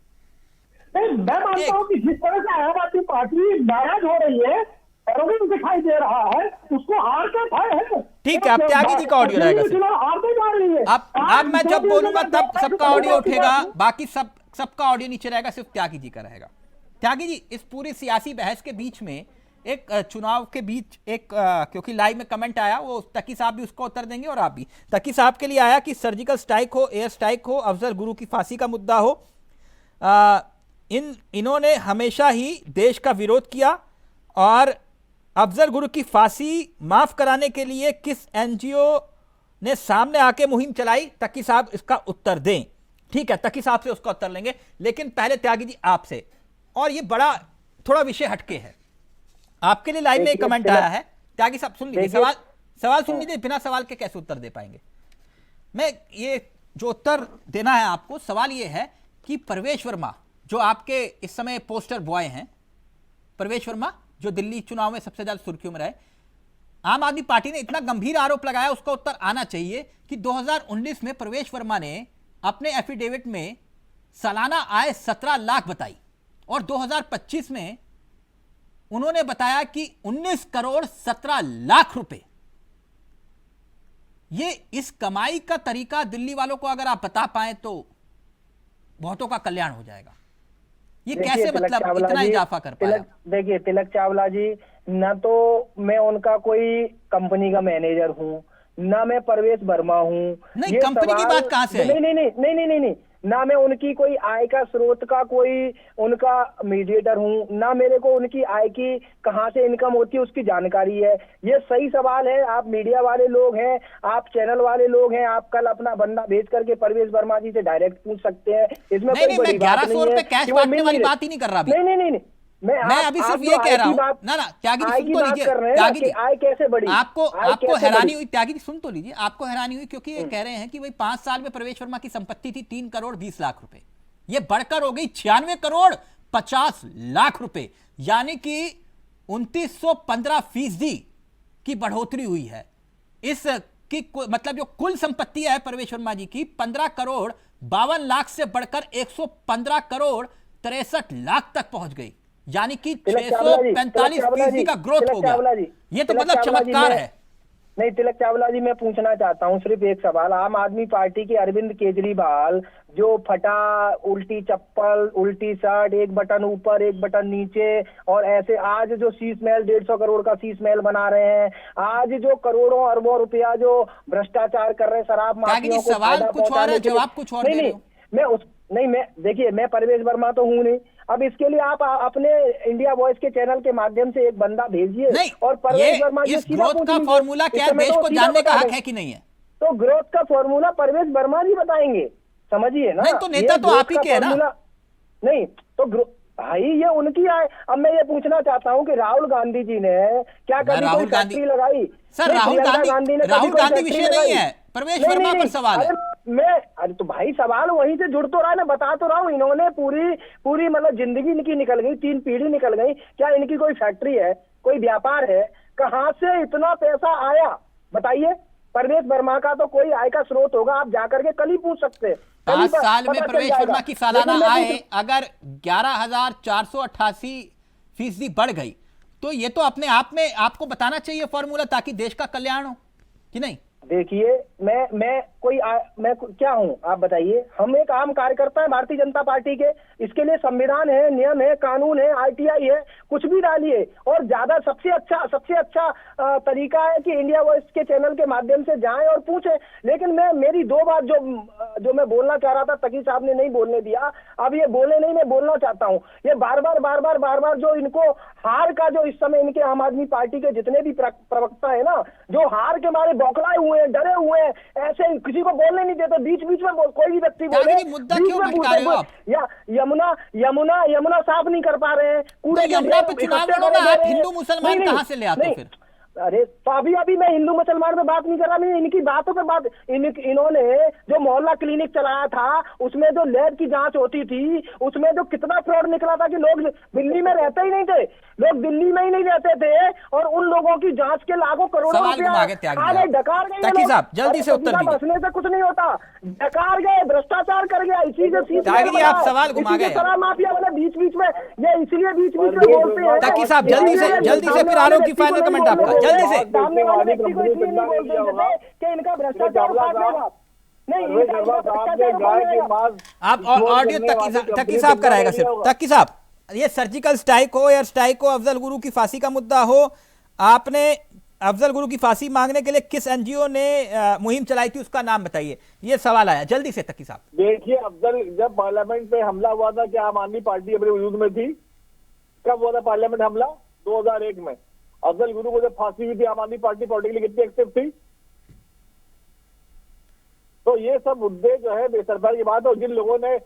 S8: नहीं, मैं मानता हूं कि जिस तरह से आम आदमी पार्टी नाराज हो रही है, दिखाई दे रहा है, उसको हार का भय है।
S7: ठीक है, अब त्यागी जी का ऑडियो रहेगा।
S8: हारते जा रही है।
S7: अब मैं जब बोलूंगा तब सबका ऑडियो उठेगा, बाकी सबका ऑडियो नीचे रहेगा, सिर्फ त्यागी जी का रहेगा। त्यागी जी इस पूरी सियासी बहस के बीच में एक चुनाव के बीच एक क्योंकि लाइव में कमेंट आया, वो तकी साहब भी उसको उत्तर देंगे और आप भी। तकी साहब के लिए आया कि सर्जिकल स्ट्राइक हो, एयर स्ट्राइक हो, अफजल गुरु की फांसी का मुद्दा हो, इन्होंने हमेशा ही देश का विरोध किया और अफजल गुरु की फांसी माफ कराने के लिए किस एनजीओ ने सामने आके मुहिम चलाई? तकी साहब इसका उत्तर दें। ठीक है, तकी साहब से उसका उत्तर लेंगे, लेकिन पहले त्यागी जी आपसे। और ये बड़ा थोड़ा विषय हटके है, आपके लिए लाइव में एक कमेंट आया है। त्यागी साहब सुन लीजिए, सवाल सुन लीजिए, बिना सवाल के कैसे उत्तर दे पाएंगे? मैं ये जो उत्तर देना है आपको, सवाल ये है कि प्रवेश वर्मा जो आपके इस समय पोस्टर बॉय हैं, प्रवेश वर्मा जो दिल्ली चुनाव में सबसे ज्यादा सुर्खियों में रहे, आम आदमी पार्टी ने इतना गंभीर आरोप लगाया, उसका उत्तर आना चाहिए कि 2019 में प्रवेश वर्मा ने अपने एफिडेविट में सालाना आय 17 लाख बताई और 2025 में उन्होंने बताया कि 19 करोड़ 17 लाख रुपए। ये इस कमाई का तरीका दिल्ली वालों को अगर आप बता पाए तो बहुतों का कल्याण हो जाएगा। ये कैसे मतलब इतना इजाफा कर पाया?
S8: देखिए तिलक चावला जी, ना तो मैं उनका कोई कंपनी का मैनेजर हूँ, ना मैं प्रवेश वर्मा हूँ।
S7: नहीं, कंपनी की बात कहां से आई?
S8: नहीं, ना मैं उनकी कोई आय का स्रोत का कोई उनका मीडिएटर हूँ, ना मेरे को उनकी आय की कहां से इनकम होती है उसकी जानकारी है। ये सही सवाल है, आप मीडिया वाले लोग हैं, आप चैनल वाले लोग हैं, आप कल अपना बंदा भेज करके प्रवेश वर्मा जी से डायरेक्ट पूछ सकते हैं। इसमें कोई बड़ी बात नहीं है।
S7: 1100 रुपए कैश बांटने वाली बात ही नहीं कर रहा अभी।
S8: नहीं, मैं
S7: अभी सिर्फ ये कह रहा हूं ना त्यागी जी सुन तो लीजिए। त्यागी जी
S8: आय कैसे बढ़ी?
S7: आपको हैरानी हुई? त्यागी जी सुन तो लीजिए, आपको हैरानी हुई क्योंकि ये कह रहे हैं कि भाई 5 साल में प्रवेश वर्मा की संपत्ति थी 3 करोड़ 20 लाख रुपए, ये बढ़कर हो गई 96 करोड़ 50 लाख रुपए, यानी कि 2915% की बढ़ोतरी हुई है। इस की मतलब जो कुल संपत्ति है प्रवेश वर्मा जी की 15 करोड़ 52 लाख से बढ़कर 115 करोड़ 63 लाख तक पहुंच गई, यानी कि 645% का ग्रोथ हो गया। ये तो मतलब चमत्कार है।
S8: नहीं तिलक चावला जी, मैं पूछना चाहता हूं सिर्फ एक सवाल। आम आदमी पार्टी के अरविंद केजरीवाल जो फटा उल्टी चप्पल उल्टी शर्ट, एक बटन ऊपर एक बटन नीचे, और ऐसे आज जो शीश महल 150 करोड़ का शीश महल बना रहे हैं, आज जो करोड़ों अरबों रुपया जो भ्रष्टाचार कर रहे हैं, शराब माफियाओं को
S7: सवाल कुछ और है, जवाब कुछ और दे रहे हो।
S8: मैं देखिए मैं प्रवेश वर्मा तो हूं नहीं। अब इसके लिए आप अपने इंडिया वॉइस के चैनल के माध्यम से एक बंदा भेजिए और प्रवेश वर्मा
S7: इस ग्रोथ का फॉर्मूला क्या देश को जानने का हक है कि नहीं है?
S8: तो ग्रोथ का फॉर्मूला प्रवेश वर्मा जी बताएंगे, समझिए ना।
S7: नहीं तो नेता तो आप ही के है ना।
S8: नहीं तो भाई ये उनकी आए। अब मैं ये पूछना चाहता हूँ कि राहुल गांधी जी ने क्या कभी कोई फैक्ट्री लगाई?
S7: सर राहुल गांधी विषय नहीं है, प्रवेश वर्मा पर सवाल है।
S8: अरे तो भाई सवाल वहीं से जुड़ तो रहा है ना, बता तो रहा हूँ। इन्होंने पूरी मतलब जिंदगी इनकी निकल गई, 3 पीढ़ी निकल गई। क्या इनकी कोई फैक्ट्री है, कोई व्यापार है? कहाँ से इतना पैसा आया बताइए। प्रवेश वर्मा का तो कोई आय का स्रोत होगा, आप जाकर के कल ही पूछ सकते हैं।
S7: 5 साल में प्रवेश वर्मा की सालाना आय अगर 11,488% बढ़ गई तो ये तो अपने आप में आपको बताना चाहिए फॉर्मूला, ताकि देश का कल्याण हो, कि नहीं?
S8: देखिए मैं क्या हूँ आप बताइए। हम एक आम कार्यकर्ता है भारतीय जनता पार्टी के, इसके लिए संविधान है, नियम है, कानून है, आरटीआई है, कुछ भी डालिए। और ज्यादा सबसे अच्छा तरीका है कि इंडिया वॉइस के चैनल के माध्यम से जाएं और पूछें। लेकिन मेरी 2 बात जो मैं बोलना चाह रहा था, तकी साहब ने नहीं बोलने दिया। अब ये बोले नहीं, मैं बोलना चाहता हूँ। ये बार बार जो इनको हार का, जो इस समय इनके आम आदमी पार्टी के जितने भी प्रवक्ता है ना, जो हार के मारे बौखलाए हुए हैं, डरे हुए हैं, ऐसे किसी को बोलने नहीं देते, बीच में कोई भी व्यक्ति बोले,
S7: मुद्दा क्यों भटका रहे हो आप?
S8: या यमुना साफ नहीं कर पा रहे हैं,
S7: तो यमुना पे चुनाव लड़ोगे आप, हिंदू मुसलमान कहां से ले आते हो फिर?
S8: अरे तो अभी मैं हिंदू मुसलमान पे बात नहीं कर रहा, मैं इनकी बातों पे बात। इन्होंने जो मोहल्ला क्लिनिक चलाया था, उसमें जो लैब की जांच होती थी, उसमें जो कितना फ्रॉड निकला था कि लोग दिल्ली में रहते ही नहीं थे, लोग दिल्ली में ही नहीं रहते थे, और उन लोगों की जांच के लाखों करोड़ों रुपया डकार गए।
S7: तकी साहब जल्दी से उत्तर दीजिए।
S8: बसने से कुछ नहीं होता, डकार गए, भ्रष्टाचार कर गया, इसी से
S7: आप सवाल घुमा गए।
S8: शराब माफिया वाले बीच में ये इसलिए बीच में बोलते हैं।
S7: तकी साहब जल्दी से फिर आरोप की फाइनल कमेंट आपका, जल्दी से।
S8: सामने वाले व्यक्ति को इसलिए नहीं बोलते थे कि इनका भ्रष्टाचार उठाएगा। नहीं,
S7: आप ऑडियो तकी साहब कराएगा सिर्फ। तकी साहब, ये सर्जिकल स्ट्राइक हो, एयर स्ट्राइक हो, अफजल गुरु की फांसी का मुद्दा हो, आपने अफजल गुरु की फांसी मांगने के लिए किस एनजीओ ने मुहिम चलाई थी, उसका नाम बताइए। ये सवाल आया, जल्दी से तकी साहब।
S9: देखिए अफजल, जब पार्लियामेंट पे हमला हुआ था, क्या आम आदमी पार्टी अपने वजूद में थी? कब हुआ था पार्लियामेंट हमला? 2001 में। अफजल गुरु को जब फांसी हुई थी, आम आदमी पार्टी पॉलिटिकली कितनी एक्टिव थी? तो ये सब मुद्दे जो है बेसरकार की बात है। जिन लोगों ने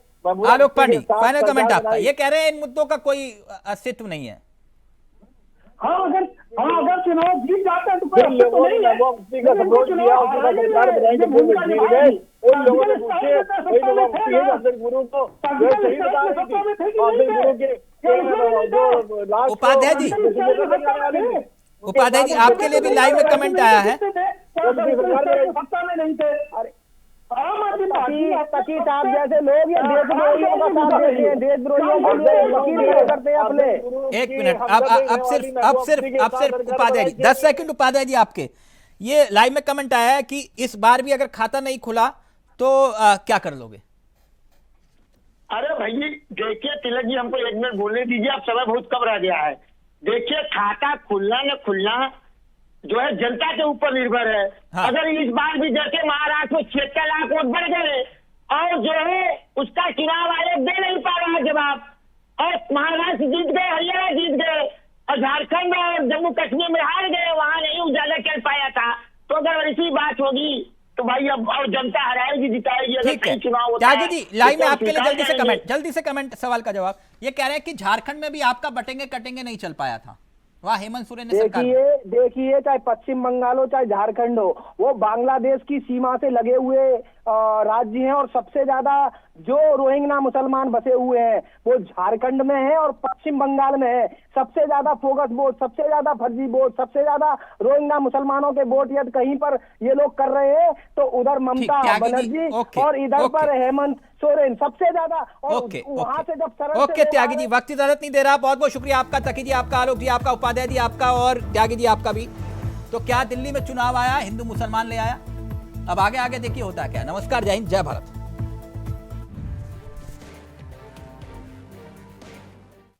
S7: आलोक पांडे, फाइनल कमेंट आपका। ये कह रहे हैं इन मुद्दों का कोई अस्तित्व नहीं है।
S8: हाँ, अगर चुनाव जीत जाते हैं तो कोई
S9: जिन लोगों ने मुफ्ती का सपोर्ट किया, उसका सरकार बनाएंगे, वो जीत गए। उन लोगों ने पूछे, वही लोग अफजल गुरु को सही बता रही थी। अफजल गुरु के
S7: उपाध्याय जी आपके लिए भी लाइव में कमेंट आया है।
S8: तकी साहब जैसे लोग ये देशद्रोहियों का साथ देते हैं, देशद्रोहियों के लिए करते हैं अपने।
S7: 1 मिनट, अब सिर्फ उपाध्याय जी 10 सेकंड। उपाध्याय जी आपके ये लाइव में कमेंट आया है कि इस बार भी अगर खाता नहीं खुला तो क्या कर लोगे?
S10: अरे भाई देखिए तिलक जी, हमको 1 मिनट बोलने दीजिए, अब समय बहुत कम रह गया है। देखिए खाता खुलना न खुलना जो है जनता के ऊपर निर्भर है। हाँ। अगर इस बार भी जैसे महाराष्ट्र में 76 लाख वोट बढ़ गए और जो है उसका चुनाव आयोग दे नहीं पा रहा है जवाब, और महाराष्ट्र जीत गए, हरियाणा जीत गए, और झारखंड और जम्मू कश्मीर में हार गए, वहां नहीं उजाला कर पाया था, तो अगर ऐसी बात होगी तो भाई अब और जनता हराएगी जिताएगी।
S7: ठीक है त्यागी जी, लाइन में आपके लिए जल्दी से कमेंट सवाल का जवाब। ये कह रहे हैं कि झारखंड में भी आपका बटेंगे कटेंगे नहीं चल पाया था, वहाँ हेमंत सोरेन ने
S8: देखिए चाहे पश्चिम बंगाल हो चाहे झारखंड हो, वो बांग्लादेश की सीमा से लगे हुए राज्य हैं, और सबसे ज्यादा जो रोहिंग्या मुसलमान बसे हुए हैं वो झारखंड में है और पश्चिम बंगाल में है। सबसे ज्यादा फोकस वोट, सबसे ज्यादा फर्जी वोट, सबसे ज्यादा रोहिंग्या मुसलमानों के वोट यदि कहीं पर ये लोग कर रहे हैं तो उधर ममता बनर्जी और इधर पर हेमंत सोरेन सबसे ज्यादा। वहां से जब
S7: त्यागी जी, वक्त इजाजत नहीं दे रहा, बहुत बहुत शुक्रिया आपका, तकी जी आपका, आलोक जी आपका, उपाध्याय जी आपका और त्यागी जी आपका भी। तो क्या दिल्ली में चुनाव आया, हिंदू मुसलमान ले आया? अब आगे देखिए होता क्या। नमस्कार, जय हिंद, जय भारत।